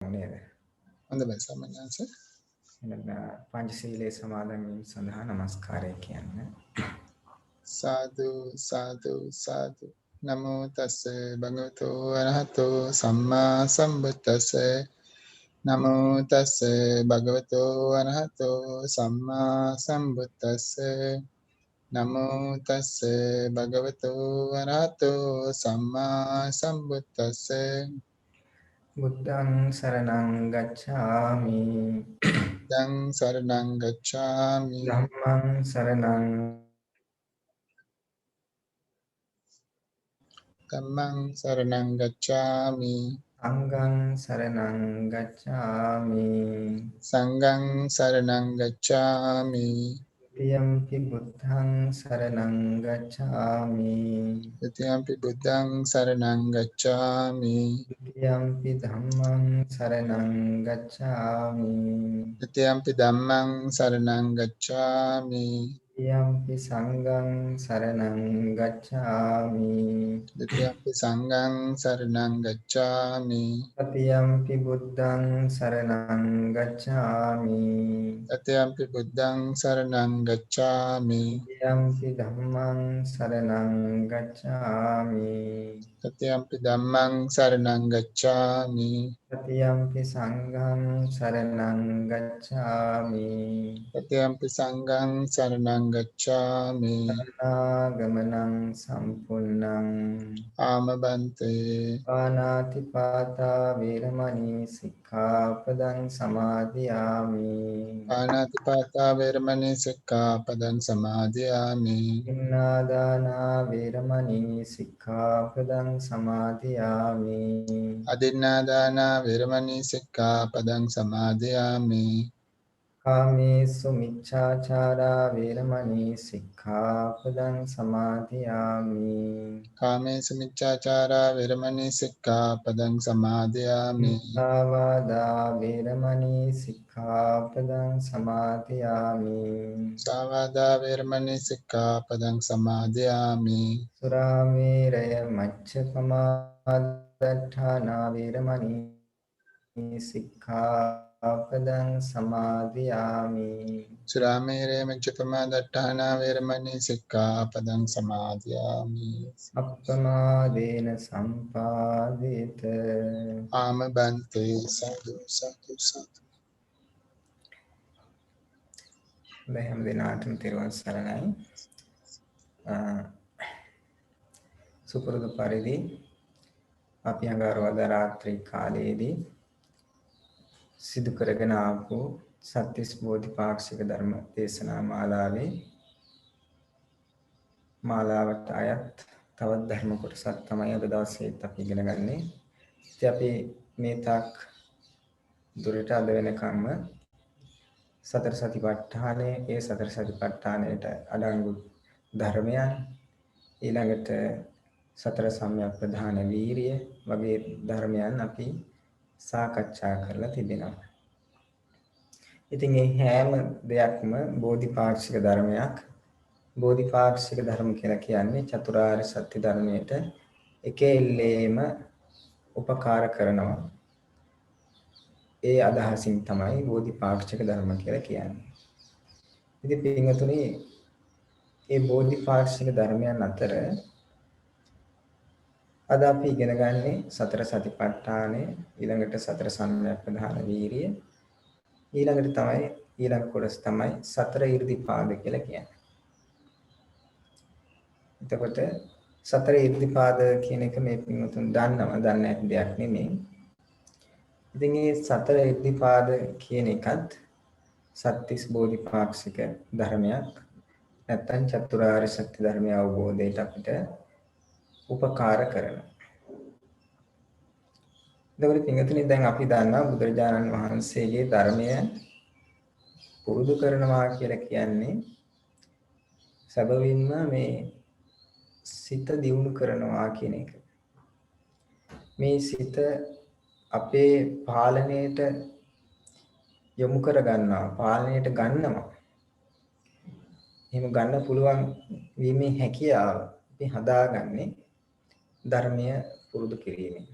නේද? හොඳයි සමනස. එහෙනම් පංචශීලයේ සමාදන් වීම සඳහා নমස්කාරය කියන්නේ. සාදු සාදු සාදු. නමෝ තස්ස භගවතු අරහතෝ සම්මා සම්බුද්දස්ස. නමෝ තස්ස භගවතු අරහතෝ සම්මා සම්බුද්දස්ස. නමෝ තස්ස භගවතු අරහතෝ සම්මා සම්බුද්දස්ස. බුද්ධං සරණං ගච්ඡාමි. දං සරණං ගච්ඡාමි. ධම්මං සරණං ධම්මං සරණං ගච්ඡාමි. සංඝං සරණං ගච්ඡාමි. සංඝං සරණං ගච්ඡාමි. තියම්පි බුද්ධං සරණං ගච්ඡාමි. ဒ ුතියම්පි බුද්ධං සරණං ගච්ඡාමි. තියම්පි ධම්මං සරණං ගච්ඡාමි. ဒ ුතියම්පි ධම්මං සරණං ගච්ඡාමි. තියම්පි සංඝං සරණං ගච්ඡාමි. ဒ ුතියම්පි සංඝං සරණං ගච්ඡාමි. තතියම්පි බුද්ධං සරණං ගච්ඡාමි. ဒ ුතියම්පි බුද්ධං සරණං ගච්ඡාමි. තතියම්පි ධම්මං සරණං ගච්ඡාමි. ဒ ුතියම්පි ධම්මං සරණං ගච්ඡාමි. තතියම්පි සංඝං සරණං ගච්ඡාමි. ဒ ුතියම්පි සංඝං සරණං ගච්ඡාමි. සරණාගමනං සම්පුන්නං ආමබන්තේ පානාති පාතා වේරමණී සික්ඛාපදං සමාදියාමි. පාණාතිපාතා වේරමණී සික්ඛාපදං සමාදියාමි. ඉන්නාදානා වේරමණී සික්ඛාපදං සමාදියාමි. අදින්නාදාන වේරමණී සික්ඛාපදං සමාදියාමි. කාමේසු මිච්ඡාචාරා වේරමණී සික්ඛාපදං සමාදියාමි. කාමේසු මිච්ඡාචාරා වේරමණී සික්ඛාපදං සමාදියාමි. මුසාවාදා වේරමණී සික්ඛාපදං සමාදියාමි. සාවාදා වේරමණී සික්ඛාපදං සමාදියාමි. සුරාමේරය මච්ඡපමාදට්ඨානා වේරමණී සික්ඛාපදං සමාදියාමි. සුරාමේරේ මච්ඡපමා දට්ඨානා වේරමණී සික්ඛාපදං සමාදියාමි. අප්පමාදේන සම්පාදිත. ආමබන්තේ සතු සතු සතු. හැම දිනාටම තෙරුවන් සරණයි. සුපුරුදු පරිදි අපි අඟහරුවාදා රාත්‍රී කාලයේදී සිදු කරගෙන ආපු සත්‍තිස් බෝධිපාක්ෂික ධර්ම දේශනා මාලාවට අයත් තවත් ධර්ම කොටසක් තමයි අද දවසේත් අපි ඉගෙන ගන්නේ. ඉතින් අපි මේ තාක් දුරට අද වෙනකම්ම සතර සතිපට්ඨානයේ ඒ සතර සතිපට්ඨානයට අඩංගු ධර්මයන් ඊළඟට සතර සම්‍යක් ප්‍රධාන වීරිය වගේ ධර්මයන් අපි සාකච්ඡා කරලා තිබෙනවා. ඉතින් මේ හැම දෙයක්ම බෝධිපාක්ෂික ධර්මයක්. බෝධිපාක්ෂික ධර්ම කියලා කියන්නේ චතුරාර්ය සත්‍ය ධර්මයට එකෙල්ලේම උපකාර කරනවා. ඒ අදහසින් තමයි බෝධිපාක්ෂික ධර්ම කියලා කියන්නේ. ඉතින් පින්වතුනි මේ බෝධිපාක්ෂික ධර්මයන් අතර අද අපි ඉගෙන ගන්නේ සතර සතිපට්ඨානය, ඊළඟට සතර සම්‍යක් ප්‍රධාන වීරිය, ඊළඟට තමයි ඊළඟ කොටස තමයි සතර ඍද්ධිපාද කියලා කියන්නේ. එතකොට සතර ඍද්ධිපාද කියන එක මේ පින්වතුන් දන්නවා, දන්නේ නැති දෙයක් නෙමෙයි. ඉතින් මේ සතර ඍද්ධිපාද කියන එකත් සත්‍තිස් බෝධිපාක්ෂික ධර්මයක්. නැත්නම් චතුරාර්ය සත්‍ය ධර්මය අවබෝධයට අපිට උපකාර කරනවා. එතකොට පින්වතුනි දැන් අපි දන්නවා බුදුරජාණන් වහන්සේගේ ධර්මය පුරුදු කරනවා කියලා කියන්නේ සැබවින්ම මේ සිත දියුණු කරනවා කියන එක. මේ සිත අපේ පාලනයට යොමු කර ගන්නවා, පාලනයට ගන්නවා. එහෙම ගන්න පුළුවන් වීමේ හැකියාව අපි හදාගන්නේ ධර්මය පුරුදු කිරීමෙන්.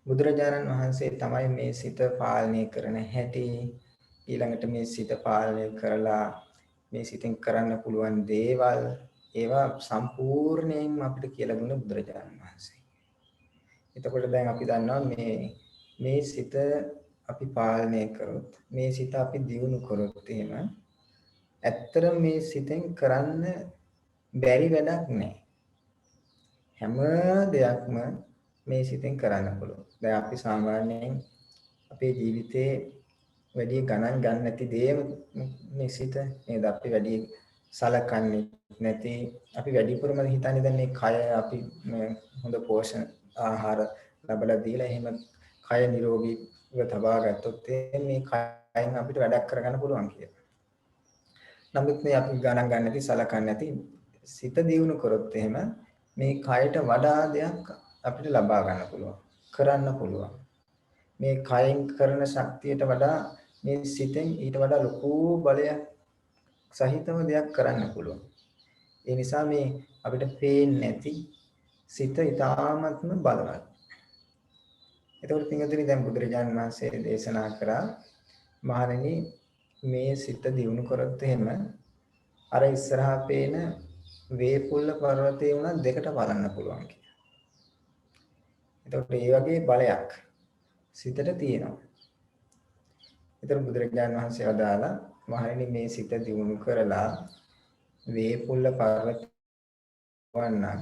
බුදුරජාණන් වහන්සේ තමයි මේ සිත පාලනය කරන හැටි ඊළඟට මේ සිත පාලනය කරලා මේ සිතෙන් කරන්න පුළුවන් දේවල් ඒවා සම්පූර්ණයෙන්ම අපිට කියලා දුන්න බුදුරජාණන් වහන්සේ. එතකොට දැන් අපි දන්නවා මේ සිත අපි පාලනය කරොත් මේ සිත අපි දියුණු කරොත් එහෙම ඇත්තටම මේ සිතෙන් කරන්න බැරි වැඩක් නැහැ. හැම දෙයක්ම මේ සිතෙන් කරන්න පුළුවන්. දැන් අපි සාමාන්‍යයෙන් අපේ ජීවිතේ වැඩි ගණන් ගන්න නැති දේ මේ සිත නේද? අපි වැඩි සලකන්නේ නැති අපි වැඩිපුරම හිතන්නේ දැන් මේ කය අපි හොඳ පෝෂණ ආහාර ලැබලා දීලා එහෙම කය නිරෝගීව තබා ගත්තොත් මේ කයෙන් අපිට වැඩක් කරගන්න පුළුවන් කියලා. නමුත් මේ අපි ගණන් ගන්න නැති සලකන්නේ නැති සිත දියුණු කරොත් එහෙම මේ කයට වඩා දෙයක් අපිට ලබා ගන්න පුළුවන්. කරන්න පුළුවන්. මේ කයෙන් කරන ශක්තියට වඩා මේ සිතෙන් ඊට වඩා ලොකු බලයක් සහිතව දෙයක් කරන්න පුළුවන්. ඒ නිසා මේ අපිට පේන්නේ නැති සිත ඊටාත්ම බලවත්. එතකොට පින්වතුනි දැන් බුදුරජාණන් වහන්සේ දේශනා කරා මහණෙනි මේ සිත දියුණු කරොත් එහෙම අර ඉස්සරහා පේන වේපුල්ල පර්වතේ උනත් දෙකට බලන්න පුළුවන් කියලා. එතකොට මේ වගේ බලයක් සිතට තියෙනවා. ඒතර බුදුරජාණන් වහන්සේ වදාලා මහණෙනි මේ සිත දියුණු කරලා වේපුල්ල පර්වත වන්න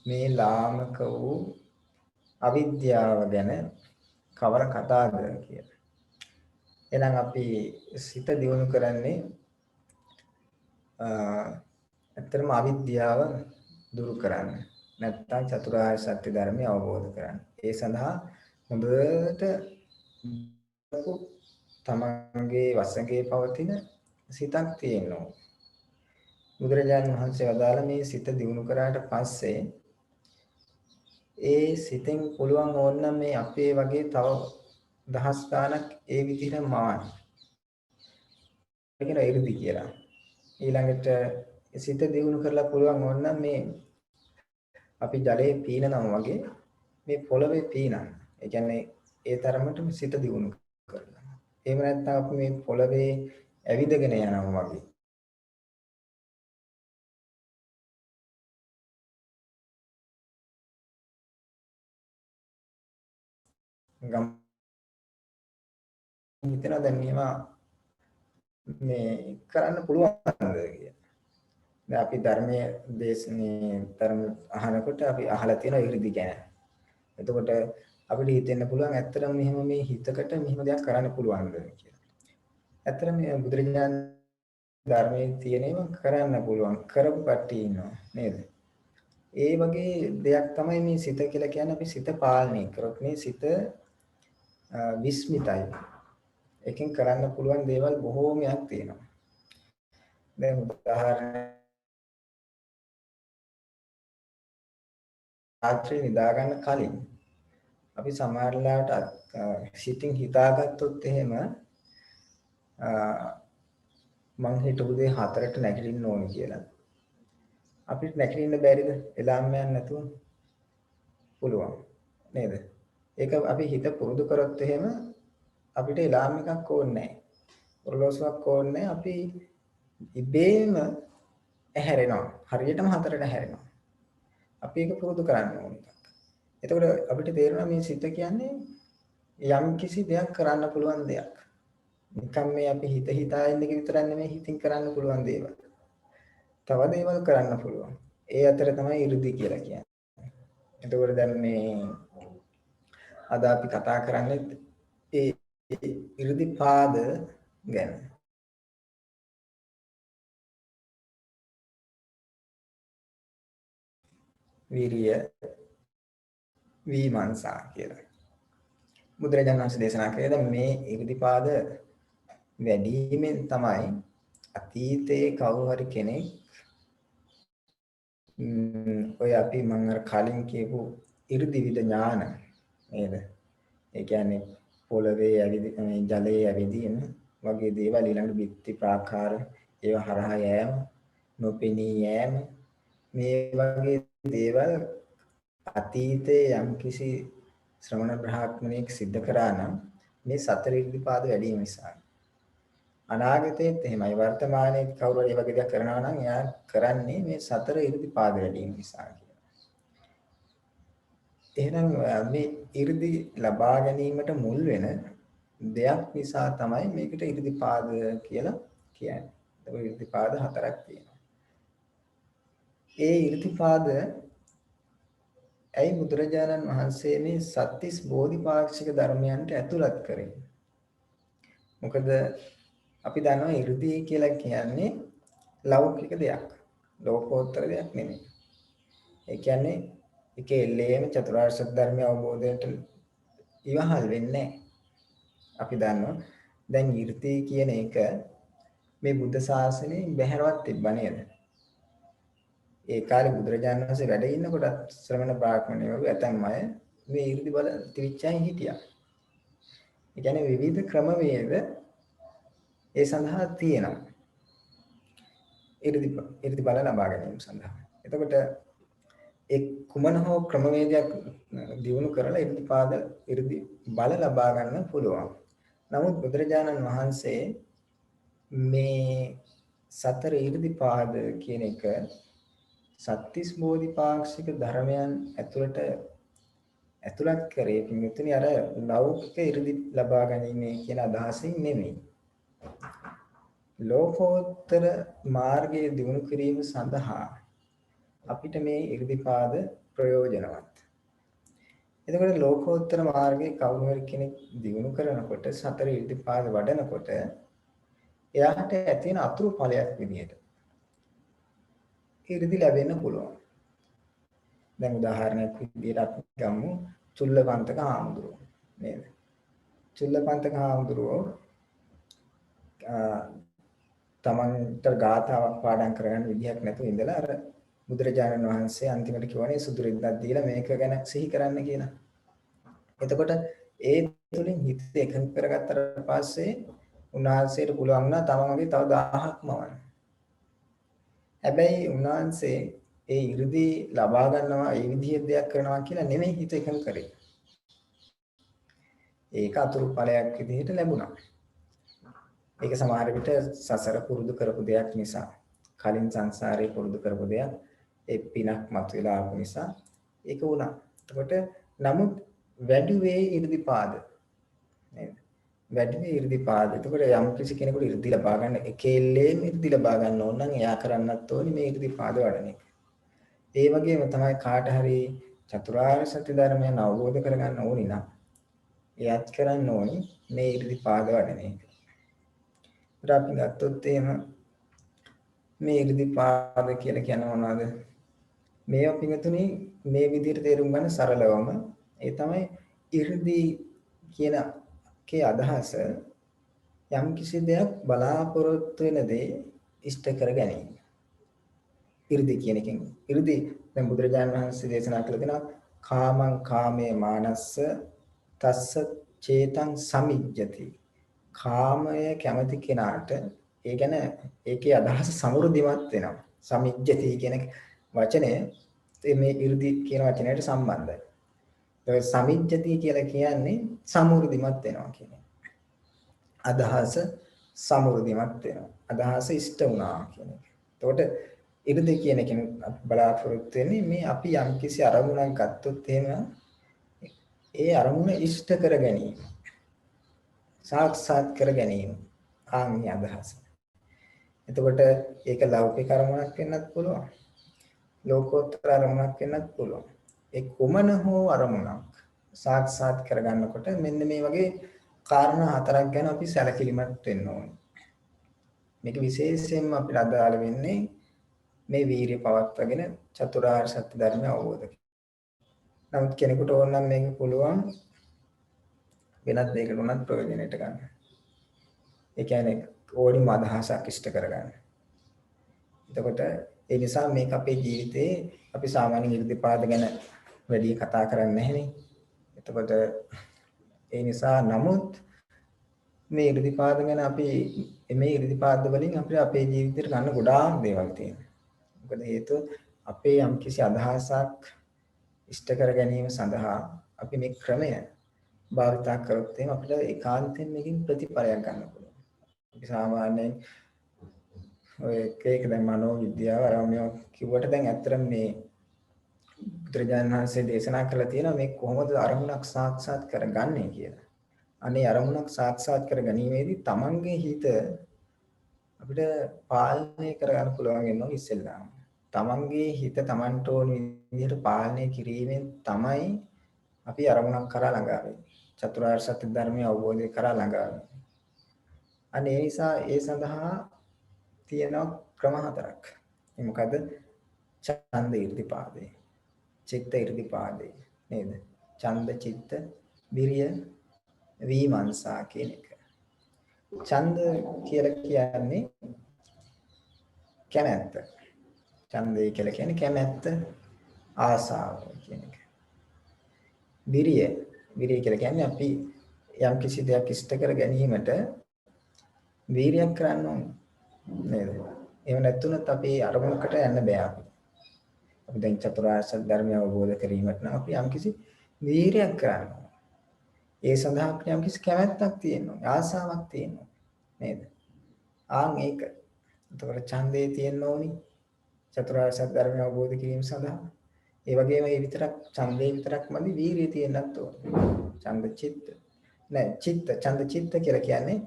මේ ලාමක වූ අවිද්‍යාව ගැන කවර කතාවද කියලා. එහෙනම් අපි සිත දියුණු කරන්නේ ඇත්තටම අවිද්‍යාව දුරු කරන්න. නැත්නම් චතුරාර්ය සත්‍ය ධර්මය අවබෝධ කරගන්න. ඒ සඳහා හොඳට තමන්ගේ වසඟේ පවතින සිතක් තියෙනවා. බුදුරජාණන් වහන්සේ වදාළ මේ සිත දියුණු කරාට පස්සේ ඒ සිතෙන් පුළුවන් ඕනනම් මේ අපේ වගේ තව දහස් ගාණක් ඒ විදිහට මවන්න. ඒක නේද කියලා. ඊළඟට සිත දියුණු කරලා පුළුවන් ඕනනම් මේ අපි ජලයේ පීනනවා වගේ මේ පොළවේ පීනන්න. ඒ කියන්නේ ඒ තරමටම සිත දියුණු කරලා. එහෙම නැත්නම් අපි මේ පොළවේ ඇවිදගෙන යනවා වගේ. ගම් හිතන දැන් මේවා මේ කරන්න පුළුවන්ද කියලා. දැන් අපි ධර්මයේ දේශනේ ධර්ම අහනකොට අපි අහලා තියෙන ඉරිදි ගැන. එතකොට අපිට හිතෙන්න පුළුවන් ඇත්තටම මෙහෙම මේ හිතකට මෙහෙම දෙයක් කරන්න පුළුවන්ද කියලා. ඇත්තටම මේ බුදුරජාණන් ධර්මයේ තියෙනේම කරන්න පුළුවන් කරපු කට්ටිය ඉන්නවා නේද? ඒ වගේ දෙයක් තමයි මේ සිත කියලා කියන්නේ. අපි සිත පාලනය කරොත් මේ සිත විස්මිතයි. එකෙන් කරන්න පුළුවන් දේවල් බොහෝමයක් තියෙනවා. දැන් උදාහරණයක් රාත්‍රියේ නිදා ගන්න කලින් අපි සමහරලාට සිතින් හිතාගත්තොත් එහෙම මං හිතුව දේ 4ට නැගිටින්න ඕනේ කියලා. අපිට නැගිටින්න බැරිද? එලාම් යන්න නැතුව පුළුවන් නේද? ඒක අපි හිත පුරුදු කරොත් එහෙම අපිට එලාම් එකක් ඕනේ නැහැ. ඔරලෝසුවක් ඕනේ නැහැ. අපි ඉබේම ඇහැරෙනවා. හරියටම 4ට ඇහැරෙනවා. අපි ඒක පුරුදු කරන්න ඕනේ. එතකොට අපිට තේරෙනවා මේ සිත කියන්නේ යම් කිසි දෙයක් කරන්න පුළුවන් දෙයක්. නිකම් මේ අපි හිතා ඉන්න එක විතරක් නෙමෙයි හිතින් කරන්න පුළුවන් දේවල්. තව දේවල් කරන්න පුළුවන්. ඒ අතර තමයි 이르දි කියලා කියන්නේ. එතකොට දැන් මේ අද අපි කතා කරන්නේ ඒ 이르දි පාද ගැන. විරිය විමර්ශා කියලා. බුදුරජාණන් වහන්සේ දේශනා කළේ මේ ඉරිදිපාද වැඩිමෙන් තමයි අතීතයේ කවුරු හරි කෙනෙක් ඔය අපි මම අර කලින් කියපු ඉරිදිවිද ඥාන නේද? ඒ කියන්නේ පොළවේ ඇවිදින ජලයේ ඇවිදින වගේ දේවල් ඊළඟ බිත්ති ප්‍රාකාර ඒව හරහා යෑම නොපෙනී යෑම මේ වගේ දේවල් අතීතයේ යම්කිසි ශ්‍රමණ බ්‍රාහ්මණයෙක් සිද්ධ කරා නම් මේ සතර ඉර්ධිපාද වැඩි වීම නිසා. අනාගතයේත් එහෙමයි වර්තමානයේ කවුරු හරි වගේ දෙයක් කරනවා නම් එයා කරන්නේ මේ සතර ඉර්ධිපාද වැඩි වීම නිසා කියලා. එහෙනම් මේ 이르දි ලබා ගැනීමට මුල් වෙන දෙයක් නිසා තමයි මේකට 이르දිපාද කියලා කියන්නේ. ඒක 이르දිපාද හතරක් තියෙනවා. ඒ 이르දිපාද ඇයි බුදුරජාණන් වහන්සේ මේ සත්‍තිස් බෝධිපාක්ෂික ධර්මයන්ට ඇතුළත් කරේ? මොකද අපි දන්නවා 이르දි කියලා කියන්නේ ලෞකික දෙයක්. ලෝකෝත්තර දෙයක් නෙමෙයි. ඒ කියන්නේ ඒකේ එල්ලේම චතුරාර්ය සත්‍ය ධර්මය අවබෝධයට ඉවහල් වෙන්නේ අපි දන්නවා දැන් ඊර්ති කියන එක මේ බුද්ධ ශාසනයේ බැහැරවත් තිබ්බා නේද? ඒ කාලේ බුදුරජාණන් වහන්සේ වැඩ ඉන්නකොට ශ්‍රමණ බ්‍රාහ්මණයෝ ඇතැම් අය මේ ඊර්ති බල ත්‍රිච්ඡයන් හිටියා. ඒ කියන්නේ විවිධ ක්‍රමවේද ඒ සඳහා තියෙනවා. ඊර්ති බල ලබා ගැනීම සඳහා. එතකොට කුමන හෝ ක්‍රමවේදයක් දියුණු කරලා 이르දි බල ලබා ගන්න පුළුවන්. නමුත් බුදුරජාණන් වහන්සේ මේ සතර 이르දිපාද කියන එක සත්‍තිස් බෝධිපාක්ෂික ධර්මයන් ඇතුළත් කරේ පින්විතනි අර ලෞකික 이르දි ලබා ගැනීම කියන අදහසින් නෙමෙයි. ලෝකෝත්තර මාර්ගයේ දියුණු කිරීම සඳහා අපිට මේ 이르දිපාද ප්‍රයෝජනවත්. එතකොට ලෝකෝත්තර මාර්ගයේ කවුරු හරි කෙනෙක් දියුණු කරනකොට සතර 이르දිපාද වඩනකොට එයාට ඇති වෙන අතුරු ඵලයක් විදිහට 이르දි ලැබෙන්න පුළුවන්. දැන් උදාහරණයක් විදිහට අපි ගමු චුල්ලපන්තක හාමුදුරුවෝ නේද? චුල්ලපන්තක හාමුදුරුවෝ තමන්ට ගාථාවක් පාඩම් කරගන්න විදිහක් නැතුව ඉඳලා අර බුදුරජාණන් වහන්සේ අන්තිමට කියවනේ සුදු රිද්දක් දීලා මේක ගැන සිහි කරන්න කියලා. එතකොට ඒ තුලින් හිත එකඟ කරගත්තට පස්සේ උන්වහන්සේට පුළුවන් වුණා තමන්ගේ තව 1000ක් මවන්න. හැබැයි උන්වහන්සේ ඒ 이르දි ලබා ගන්නවා ඒ විදිහේ දෙයක් කරනවා කියලා නෙමෙයි හිත එකඟ කරේ. ඒක අතුරු ඵලයක් විදිහට ලැබුණා. ඒක සමහර විට සසර පුරුදු කරපු දෙයක් නිසා කලින් සංසාරේ පුරුදු කරපු දෙයක් ඒ පිනක් මතුවලා ආපු නිසා ඒක වුණා. එතකොට නමුත් වැඩිවේ 이르දිපාද නේද? වැඩිවේ 이르දිපාද. එතකොට යම් කිසි කෙනෙකුට 이르දි ලබා ගන්න එකෙල්ලේම 이르දි ලබා ගන්න ඕන නම් එයා කරන්නත් ඕනේ මේ 이르දිපාද වඩන එක. ඒ වගේම තමයි කාට හරි චතුරාර්ය සත්‍ය ධර්මයන් අවබෝධ කරගන්න ඕනි නම් එයාත් කරන්න ඕනි මේ 이르දිපාද වඩන එක. අපි ගත්තොත් එහෙම මේ 이르දිපාද කියලා කියන්නේ මොනවද? මේවා පිටුතුනේ මේ විදිහට තේරුම් ගන්න සරලවම ඒ තමයි 이르දි කියන කේ අදහස යම් කිසි දෙයක් බලාපොරොත්තු වෙන දේ ඉෂ්ට කර ගැනීම. 이르දි කියන එකෙන් 이르දි දැන් බුදුරජාණන් වහන්සේ දේශනා කළ දෙනවා කාමං කාමේ මානස්ස තස්ස චේතං සමිජ්ජති. කාමය කැමති කෙනාට ඒ කියන්නේ ඒකේ අදහස සමෘද්ධිමත් වෙනවා. සමිජ්ජති කියන වචනය මේ 이르දි කියන වචනයට සම්බන්ධයි. ඒ සමිජ්ජති කියලා කියන්නේ සමෘද්ධිමත් වෙනවා කියන එක. අදහස සමෘද්ධිමත් වෙනවා. අදහස ඉෂ්ට වුණා කියන එක. එතකොට 이르දි කියන එකෙන් බලාපොරොත්තු වෙන්නේ මේ අපි යම්කිසි අරමුණක් ගත්තොත් එහෙම ඒ අරමුණ ඉෂ්ට කර ගැනීම. සාක්ෂාත් කර ගැනීම ආන්‍ය අදහස. එතකොට ඒක ලෞකික අරමුණක් වෙන්නත් පුළුවන්. ලෝකෝත්තර අරමුණක් වෙන්නත් පුළුවන්. ඒ කොමන හෝ අරමුණක් සාක්ෂාත් කරගන්නකොට මෙන්න මේ වගේ කාරණා හතරක් ගැන අපි සැලකිලිමත් වෙන්න ඕනේ. මේක විශේෂයෙන්ම අපිට අදාළ වෙන්නේ මේ වීරිය පවත්වාගෙන චතුරාර්ය සත්‍ය ධර්මය අවබෝධ කරගන්න. නමුත් කෙනෙකුට ඕන නම් මේක පුළුවන් වෙනත් දෙයකට උනත් ප්‍රයෝජනෙට ගන්න. ඒ කියන්නේ ඕනිම අදහසක් ඉෂ්ට කරගන්න. එතකොට ඒ නිසා මේක අපේ ජීවිතේ අපි සාමාන්‍ය 이르දිපාද ගැන වැඩි කතා කරන්නේ නැහැනේ. එතකොට ඒ නිසා නමුත් මේ 이르දිපාද ගැන අපි මේ 이르දිපාද වලින් අපිට අපේ ජීවිතේට ගන්න ගොඩාක් දේවල් තියෙනවා. මොකද හේතුව අපේ යම්කිසි අදහසක් ඉෂ්ට කර ගැනීම සඳහා අපි මේ ක්‍රමය භාවිතා කරොත් එහෙනම් අපිට ඒකාන්තයෙන් මේකෙන් ප්‍රතිඵලයක් ගන්න පුළුවන්. අපි සාමාන්‍යයෙන් ඔය එක දැන් මනෝ විද්‍යාව අරමුණ කිව්වට දැන් ඇත්තටම මේ බුදුරජාණන් වහන්සේ දේශනා කළා තියෙනවා මේ කොහොමද අරමුණක් සාක්ෂාත් කරගන්නේ කියලා. අනේ අරමුණක් සාක්ෂාත් කර ගැනීමේදී තමන්ගේ හිත අපිට පාලනය කරගන්න පුළුවන් වෙනවා ඉස්සෙල්ලාම. තමන්ගේ හිත තමන්ට ඕන විදිහට පාලනය කිරීමෙන් තමයි අපි අරමුණක් කරා ළඟා වෙන්නේ. චතුරාර්ය සත්‍ය ධර්මය අවබෝධය කරා ළඟා වෙන්නේ. අනේ ඒ නිසා ඒ සඳහා තියෙන ක්‍රම හතරක්. ඒ මොකද? ඡන්ද irdipaade, චිත්ත irdipaade නේද? ඡන්ද චිත්ත විරිය විමර්ශා කියන එක. ඡන්ද කියලා කියන්නේ කැමැත්ත. ඡන්දය කියලා කියන්නේ කැමැත්ත, ආසාව කියන එක. විරිය කියලා කියන්නේ අපි යම් කිසි දෙයක් ඉෂ්ට කර ගැනීමට වීරියක් කරන්න ඕනේ නේද? එහෙම නැත්නම් අපි අරමුණකට යන්න බෑ අපි. අපි දැන් චතුරාර්ය සත්‍ය ධර්මය අවබෝධ කිරීමට නම් අපි යම් කිසි වීරියක් කරන්න ඕනේ. ඒ සඳහා අපිට යම් කිසි කැමැත්තක් තියෙනවා, ආසාවක් තියෙනවා නේද? ආන් ඒක. එතකොට ඡන්දේ තියෙන්න ඕනි. චතුරාර්ය සත්‍ය ධර්මය අවබෝධ කිරීම සඳහා. ඒ වගේම මේ විතරක් ඡන්දේ විතරක් මදි වීරිය තියෙන්නත් ඕනේ. ඡන්ද චිත්ත. නෑ චිත්ත, ඡන්ද චිත්ත කියලා කියන්නේ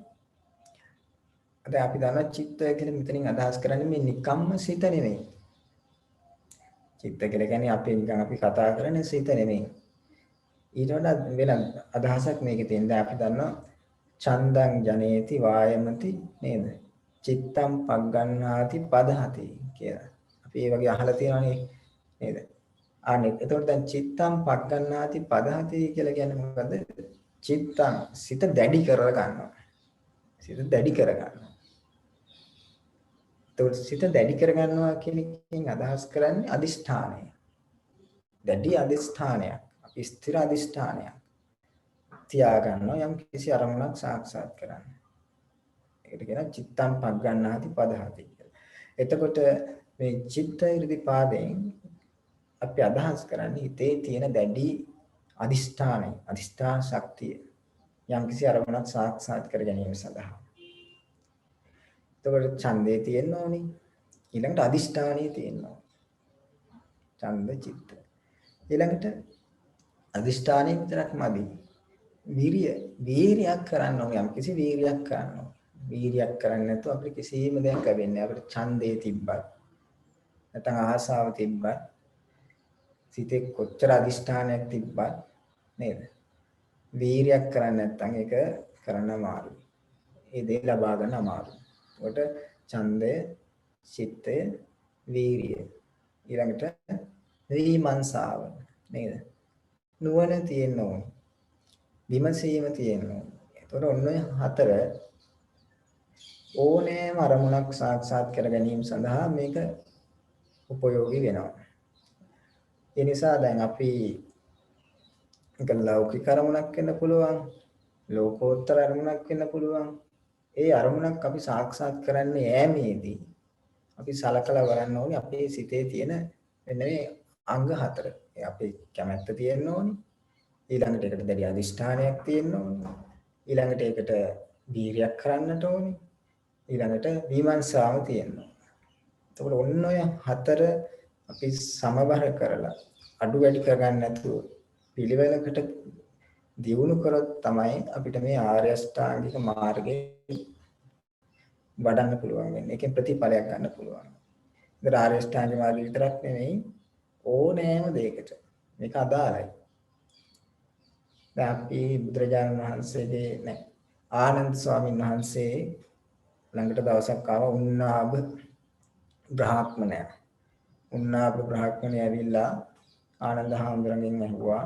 අද අපි දන්නා චිත්ත කියලා මෙතනින් අදහස් කරන්නේ මේ නිකම්ම සිත නෙමෙයි. චිත්ත කියලා කියන්නේ අපි කතා කරන්නේ සිත නෙමෙයි. ඊට වඩා වෙන අදහසක් මේකේ තියෙන. දැන් අපි දන්නවා චන්දං ජනේති වායමති නේද? චිත්තම් පග්ගණ්හාති පදහති කියලා. අපි ඒ වගේ අහලා තියෙනවනේ නේද? අනේ එතකොට දැන් චිත්තම් පග්ගණ්හාති පදහති කියලා කියන්නේ මොකද්ද? චිත්තං සිත දැඩි කර ගන්නවා. සිත දැඩි කර ගන්නවා. එතකොට සිත දැඩි කර ගන්නවා කියන එකෙන් අදහස් කරන්නේ අදිෂ්ඨානය. දැඩි අදිෂ්ඨානයක්. අපි ස්ථිර අදිෂ්ඨානයක් තියා ගන්නවා යම් කිසි අරමුණක් සාක්ෂාත් කරන්න. ඒකට කියනවා චිත්තම් පග්ගණ්හාති පදහති කියලා. එතකොට මේ චිත්ත irdipaden අපි අදහස් කරන්නේ හිතේ තියෙන දැඩි අදිෂ්ඨානය, අදිෂ්ඨාන ශක්තිය යම් කිසි අරමුණක් සාක්ෂාත් කර ගැනීම සඳහා. එතකොට ඡන්දේ තියෙන්න ඕනි. ඊළඟට අදිෂ්ඨානිය තියෙන්න ඕනි. ඡන්ද චිත්ත. ඊළඟට අදිෂ්ඨානිය විතරක් මදි. වීරියක් කරන්න ඕනේ. යම් කිසි වීරියක් කරන්න ඕනේ. වීරියක් කරන්නේ නැතුව අපිට කිසිම දෙයක් ලැබෙන්නේ නැහැ. අපිට ඡන්දේ තිබ්බත් නැත්නම් ආසාව තිබ්බත් සිතේ කොච්චර අදිෂ්ඨානයක් තිබ්බත් නේද? වීරියක් කරන්නේ නැත්නම් ඒක කරන්න අමාරුයි. ඒ දේ ලබා ගන්න අමාරුයි. ඒකට ඡන්දය, චිත්තය, වීරිය. ඊළඟට විමර්ශාව නේද? නුවණ තියෙන්න ඕනේ. විමසීම තියෙන්න ඕනේ. ඒතකොට ඔන්න ඔය හතර ඕනෑම අරමුණක් සාක්ෂාත් කර ගැනීම සඳහා මේක උපයෝගී වෙනවා. ඒ නිසා දැන් අපි එක ලෞකික අරමුණක් වෙන්න පුළුවන්, ලෝකෝත්තර අරමුණක් වෙන්න පුළුවන්. ඒ අරමුණක් අපි සාක්ෂාත් කරන්නේ ඈමේදී අපි සලකලා බලන්න ඕනේ අපේ සිතේ තියෙන මේ අංග හතර. අපේ කැමැත්ත තියෙන්න ඕනේ. ඊළඟට ඒකට දැඩි අදිෂ්ඨානයක් තියෙන්න ඕනේ. ඊළඟට ඒකට වීරියක් කරන්නට ඕනේ. ඊළඟට විමර්ශාව තියෙන්න ඕනේ. එතකොට ඔන්න ඔය හතර අපි සමබර කරලා අඩු වැඩි කරගන්න නැතුව පිළිවෙලකට දියුණු කරොත් තමයි අපිට මේ ආර්ය අෂ්ටාංගික මාර්ගයේ වඩන්න පුළුවන් වෙන්නේ. ඒකෙන් ප්‍රතිඵලයක් ගන්න පුළුවන්. ඒතර ආර්ය අෂ්ටාංගික මාර්ගය විතරක් නෙමෙයි ඕනෑම දෙයකට මේක අදාළයි. දැන් අපි බුදුරජාණන් වහන්සේගේ ආනන්ද ස්වාමීන් වහන්සේ ළඟට දවසක් ආවා උන්නාභ බ්‍රාහ්මණයා. උන්නාභ බ්‍රාහ්මණය ඇවිල්ලා ආනන්ද හාමුදුරන්ගෙන් ඇහුවා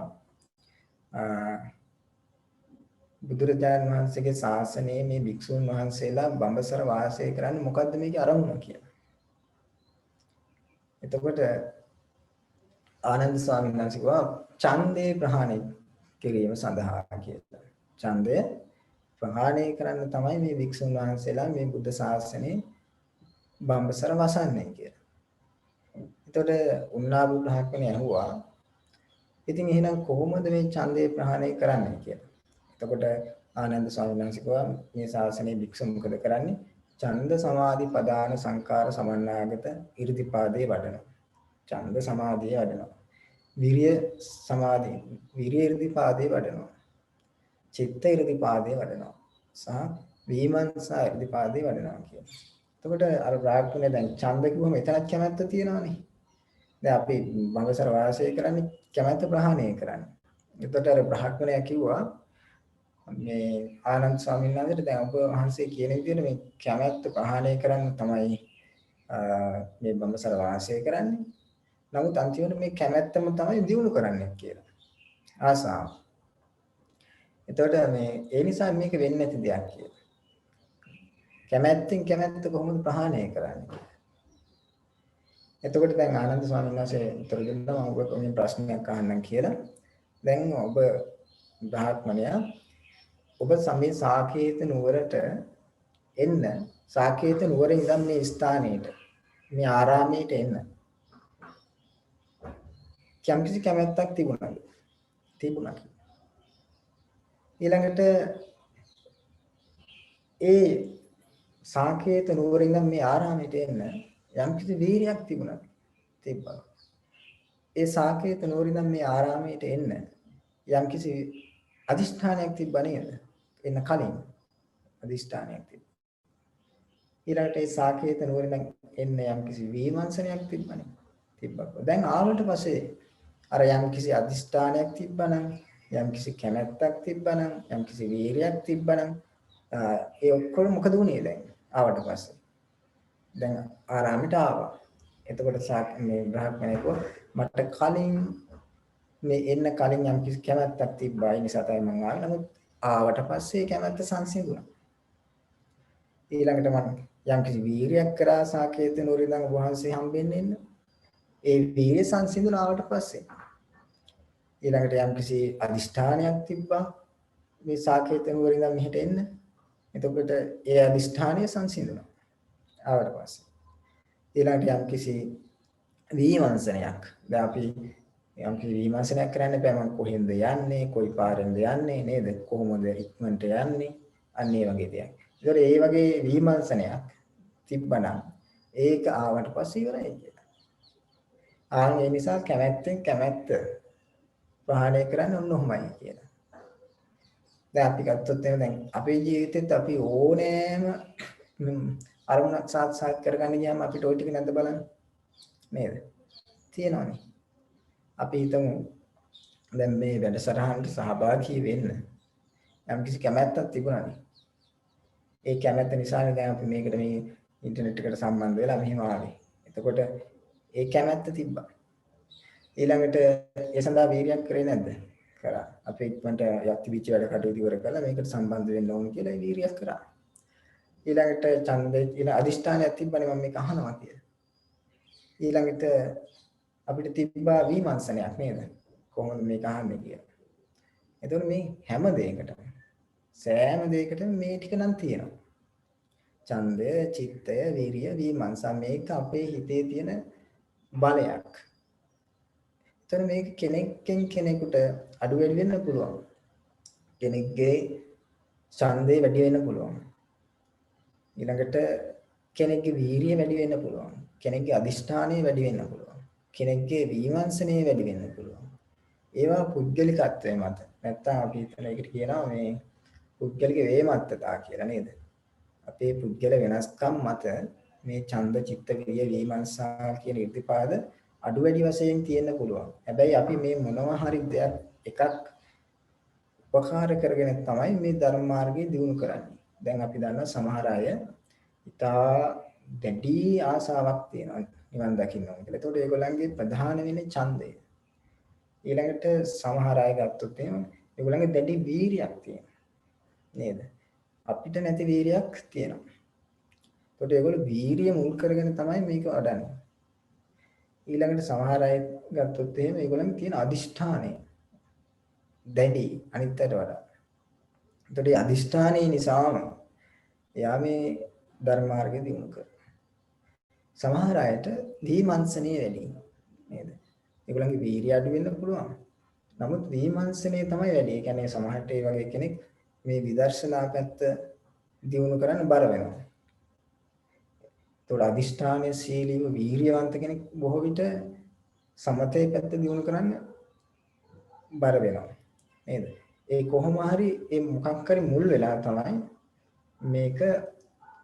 බුදුරජාණන් වහන්සේගේ ශාසනයේ මේ භික්ෂුන් වහන්සේලා බඹසර වාසය කරන්නේ මොකද්ද මේකේ අරමුණ කියලා. එතකොට ආනන්ද ස්වාමීන් වහන්සේ කිව්වා ඡන්දේ ප්‍රහාණය කිරීම සඳහා කියලා. ඡන්දය ප්‍රහාණය කරන්න තමයි මේ භික්ෂුන් වහන්සේලා මේ බුද්ධ ශාසනයේ බඹසර වසන්නේ කියලා. එතකොට උන්නාභ බ්‍රාහ්මණය ඇහුවා ඉතින් එහෙනම් කොහොමද මේ ඡන්දය ප්‍රහාණය කරන්නේ කියලා. එතකොට ආනන්ද ස්වාමීන් වහන්සේ කිව්වා මේ ශාසනයේ භික්ෂු මොකද කරන්නේ? ඡන්ද සමාධි පදාන සංකාර සමන්නාගත 이르දිපාදේ වඩනවා. ඡන්ද සමාධිය වඩනවා. විරිය සමාධි විරිය 이르දිපාදේ වඩනවා. චිත්ත 이르දිපාදේ වඩනවා. සහ විමර්ශනා 이르දිපාදේ වඩනවා කියනවා. එතකොට අර බ්‍රාහ්මණය දැන් ඡන්ද කිව්වම එතනක් කැමැත්ත තියෙනවානේ. දැන් අපි බංගසර වාසය කරන්නේ කැමැත්ත ප්‍රහාණය කරන්න. එතකොට අර බ්‍රාහ්මණයා කිව්වා මේ ආනන්ද ස්වාමීන් වහන්සේට දැන් ඔබ වහන්සේ කියන විදිහට මේ කැමැත්ත ප්‍රහාණය කරන්න තමයි මේ බංගසර වාසය කරන්නේ. නමුත් අන්තිමට මේ කැමැත්තම තමයි දියුණු කරන්නේ කියලා. ආසාව. එතකොට මේ ඒ නිසා මේක වෙන්නේ නැති දෙයක් කියලා. කැමැත්තෙන් කැමැත්ත කොහොමද ප්‍රහාණය කරන්නේ? එතකොට දැන් ආනන්ද ස්වාමීන් වහන්සේ උත්තර දෙන්නා මම ඔබ මේ ප්‍රශ්නයක් අහන්නම් කියලා. දැන් ඔබ බ්‍රාහ්මණයා ඔබ සමේ සාකේත නුවරට එන්න සාකේත නුවර ඉඳන් මේ ස්ථානෙට මේ ආරාමයට එන්න කිසිම කැමැත්තක් තිබුණාද? තිබුණා. ඊළඟට ඒ සාකේත නුවර ඉඳන් මේ ආරාමයට එන්න යම්කිසි වීරියක් තිබුණා. තිබ්බා. ඒ සාකේත නුවර ඉඳන් මේ ආරාමයට එන්න යම්කිසි අදිෂ්ඨානයක් තිබ්බා නේද? එන්න කලින් අදිෂ්ඨානයක් තිබ්බා. ඊළඟට ඒ සාකේත නුවර ඉඳන් එන්න යම්කිසි විමර්ශනයක් තිබ්බනේ. තිබ්බා. දැන් ආවට පස්සේ අර යම්කිසි අදිෂ්ඨානයක් තිබ්බනම් යම්කිසි කැමැත්තක් තිබ්බනම් යම්කිසි වීරියක් තිබ්බනම් ඒ ඔක්කොම මොකද වුනේ දැන් ආවට පස්සේ? දැන් ආරාමයට ආවා. එතකොට මේ බ්‍රාහ්මණයෙක් මට කලින් මේ එන්න කලින් යම් කිසි කැමැත්තක් තිබ්බා. ඒ නිසා තමයි මම ආවේ. නමුත් ආවට පස්සේ කැමැත්ත සංසිඳුණා. ඊළඟට මම යම් කිසි වීරියක් කරා සාකේත නුවර ඉඳන් වහන්සේ හම්බෙන්න එන්න. ඒ වීරිය සංසිඳුණා ආවට පස්සේ. ඊළඟට යම් කිසි අදිෂ්ඨානයක් තිබ්බා. මේ සාකේත නුවර ඉඳන් මෙහෙට එන්න. එතකොට ඒ අදිෂ්ඨානය සංසිඳුණා. ආවට පස්සේ ඊළඟට යම්කිසි විමර්ශනයක් දැන් අපි යම්කිසි විමර්ශනයක් කරන්න බෑ මම කොහෙන්ද යන්නේ කොයි පාරෙන්ද යන්නේ නේද කොහොමද ඉක්මනට යන්නේ අන්න ඒ වගේ දෙයක්. ඒතර ඒ වගේ විමර්ශනයක් තිබ්බනම් ඒක ආවට පස්සේ ඉවරයි කියලා. ඒ නිසා කැමැත්තෙන් කැමැත්ත ප්‍රහාණය කරන්න ඕන ඔහොමයි කියලා. දැන් අපි ගත්තොත් දැන් අපේ ජීවිතෙත් අපි ඕනෑම අරමුණක් සාක්ෂාත් කරගන්න ගියාම අපිට ওই ටික නැද්ද බලන්න නේද? තියෙනවනේ. අපි හිතමු දැන් මේ වැඩසටහනට සහභාගී වෙන්න යම්කිසි කැමැත්තක් තිබුණානේ. ඒ කැමැත්ත නිසානේ දැන් අපි මේකට මේ ඉන්ටර්නෙට් එකට සම්බන්ධ වෙලා මෙහෙම ආවේ. එතකොට ඒ කැමැත්ත තිබ්බා. ඊළඟට ඒ සඳහා වීර්යයක් කරේ නැද්ද? කරා. අපි ඉක්මනට යක්තිවිච්ච වැඩ කටයුතු ඉවර කළා මේකට සම්බන්ධ වෙන්න ඕන කියලා වීර්යයක් කරා. ඊළඟට ඡන්දේ ඊළ අදිෂ්ඨානයක් තිබ්බනේ මම මේක අහනවා කියලා. ඊළඟට අපිට තිබ්බා විමර්ශනයක් නේද? කොහොමද මේක අහන්නේ කියලා. එතකොට මේ හැම දෙයකටම සෑම දෙයකටම මේ ටික නම් තියෙනවා. ඡන්දය, චිත්තය, වීරිය, විමර්ශන මේක අපේ හිතේ තියෙන බලයක්. එතන මේක කෙනෙක්ගෙන් කෙනෙකුට අඩු වැඩි වෙන්න පුළුවන්. කෙනෙක්ගේ ඡන්දේ වැඩි වෙන්න පුළුවන්. ඊළඟට කෙනෙක්ගේ වීරිය වැඩි වෙන්න පුළුවන්. කෙනෙක්ගේ අදිෂ්ඨානය වැඩි වෙන්න පුළුවන්. කෙනෙක්ගේ විමර්ශනය වැඩි වෙන්න පුළුවන්. ඒවා පුද්ගලිකත්වයේ මත. නැත්තම් අපි හිතන එකට කියනවා මේ පුද්ගලික වේමත්තතා කියලා නේද? අපේ පුද්ගල වෙනස්කම් මත මේ ඡන්ද, චිත්ත, විරිය, විමර්ශන කියන ඉර්ධිපාද අඩු වැඩි වශයෙන් තියෙන්න පුළුවන්. හැබැයි අපි මේ මොනවා හරි දෙයක් එකක් උපකාර කරගෙන තමයි මේ ධර්ම මාර්ගය දියුණු කරන්නේ. දැන් අපි දන්නා සමහර අය ඉතා දැඩි ආසාවක් තියෙනවා නිවන් දකින්න ඕන කියලා. ඒතකොට ඒගොල්ලන්ගේ ප්‍රධාන වෙන්නේ ඡන්දය. ඊළඟට සමහර අය ගත්තොත් එහෙම ඒගොල්ලන්ගේ දැඩි වීරියක් තියෙනවා. නේද? අපිට නැති වීරියක් තියෙනවා. ඒතකොට ඒගොල්ලෝ වීරිය මුල් කරගෙන තමයි මේක වඩන්නේ. ඊළඟට සමහර අය ගත්තොත් එහෙම ඒගොල්ලන්ගේ තියෙන අදිෂ්ඨානය දැඩි අනිත්යට වඩා. ඒතකොට මේ අදිෂ්ඨානයේ නිසාම එයා මේ ධර්ම මාර්ගය දියුණු කරනවා. සමහර අයට විමර්ශනීය වැඩි නේද? ඒගොල්ලන්ගේ වීරිය අඩු වෙන්න පුළුවන්. නමුත් විමර්ශනයේ තමයි වැඩි. ඒ කියන්නේ සමහරට ඒ වගේ කෙනෙක් මේ විදර්ශනා පැත්ත දියුණු කරන්න බර වෙනවා. ඒතකොට අදිෂ්ඨානයේ සීලීව වීරියවන්ත කෙනෙක් බොහෝ විට සමතේ පැත්ත දියුණු කරන්න බර වෙනවා. නේද? ඒ කොහොම හරි ඒ මොකක් හරි මුල් වෙලා තමයි මේක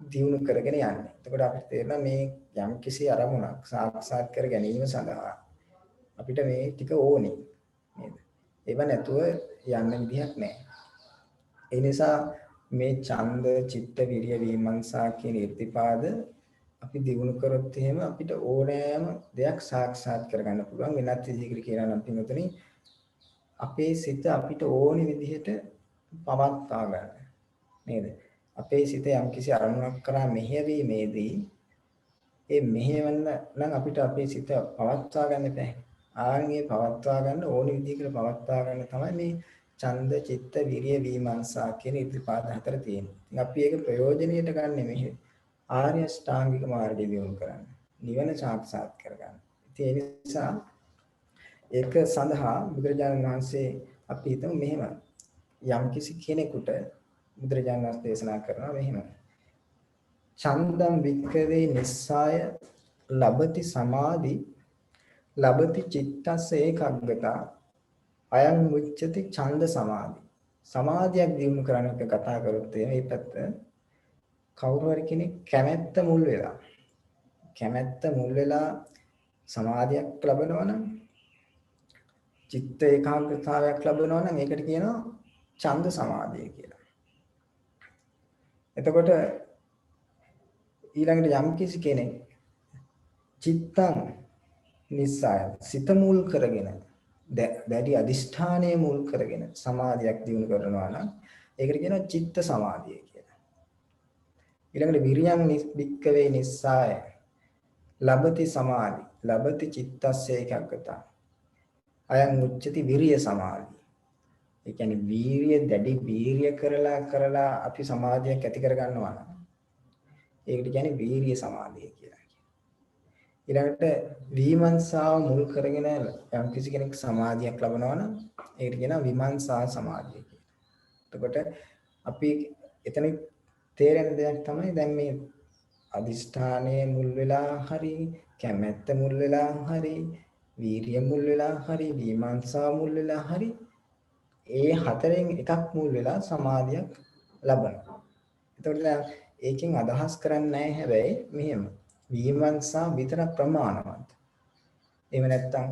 දියුණු කරගෙන යන්නේ. එතකොට අපිට තේරෙනවා මේ යම් කිසි අරමුණක් සාක්ෂාත් කර ගැනීම සඳහා අපිට මේ ටික ඕනේ. නේද? ඒව නැතුව යන්න විදිහක් නැහැ. ඒ නිසා මේ ඡන්ද, චිත්ත, විරිය, විමර්ශා කියන irdipaද අපි දිනු කරොත් එහෙම අපිට ඕනෑම දෙයක් සාක්ෂාත් කරගන්න පුළුවන්. වෙනත් විදිහකට කියනවා නම් පින්වතුනි අපේ සිත අපිට ඕනි විදිහට පවත්වා ගන්න. නේද? අපේ සිත යම්කිසි අරමුණක් කරා මෙහෙයවීමේදී ඒ මෙහෙවන්න නම් අපිට අපේ සිත පවත්වා ගන්න බෑ. ආන්ගේ පවත්වා ගන්න ඕනි විදිහකට පවත්වා ගන්න තමයි මේ ඡන්ද, චිත්ත, විරිය, විමර්ශා කියන ඉතිපාද හතර තියෙන්නේ. ඉතින් අපි ඒක ප්‍රයෝජනෙට ගන්න මෙහෙ ආර්ය ශ්‍රාංගික මාර්ගය දියුණු කරන්න. නිවන සාක්ෂාත් කරගන්න. ඉතින් ඒ නිසා ඒක සඳහා බුදුරජාණන් වහන්සේ අපි හිතමු මෙහෙම යම්කිසි කෙනෙකුට බුදුරජාණන් වහන්සේ දේශනා කරනවා මෙහෙම. ඡන්දම් වික්ඛවේ නිස්සාය ලබති සමාධි ලබති චිත්තස්ස ඒකග්ගතා අයං මුච්චති ඡන්ද සමාධි. සමාධියක් දිනු කරන්න එක කතා කරොත් මේ පැත්ත කවුරු හරි කෙනෙක් කැමැත්ත මුල් වෙලා සමාධියක් ලැබෙනවා නම් චිත්ත ඒකාග්‍රතාවයක් ලැබෙනවා නම් ඒකට කියනවා ඡන්ද සමාධිය කියලා. එතකොට ඊළඟට යම් කිසි කෙනෙක් චිත්තං නිස්සාය සිත මුල් කරගෙන දැඩි අදිෂ්ඨානයේ මුල් කරගෙන සමාධියක් දිනු කරනවා නම් ඒකට කියනවා චිත්ත සමාධිය කියලා. ඊළඟට විරියං වික්කවේ නිස්සාය ලබති සමාධි ලබති චිත්තස්ස ඒකග්ගතා අයං උච්චති විරිය සමාධි. ඒ කියන්නේ වීරිය දැඩි වීරිය කරලා අපි සමාධියක් ඇති කර ගන්නවා නම් ඒකට කියන්නේ වීරිය සමාධිය කියලා. ඊළඟට විමර්ශාව මුල් කරගෙන යම් කිසි කෙනෙක් සමාධියක් ලබනවා නම් ඒකට කියනවා විමර්ශා සමාධිය කියලා. එතකොට අපි එතන තේරෙන දෙයක් තමයි දැන් මේ අදිෂ්ඨානයේ මුල් වෙලා හරි කැමැත්ත මුල් වෙලා හරි වීරිය මුල් වෙලා හරි විමර්ශා මුල් වෙලා හරි ඒ හතරෙන් එකක් මුල් වෙලා සමාධියක් ලබනවා. එතකොට ඒකෙන් අදහස් කරන්නේ නැහැ හැබැයි මෙහෙම විමර්ශා විතර ප්‍රමාණවත්. එහෙම නැත්නම්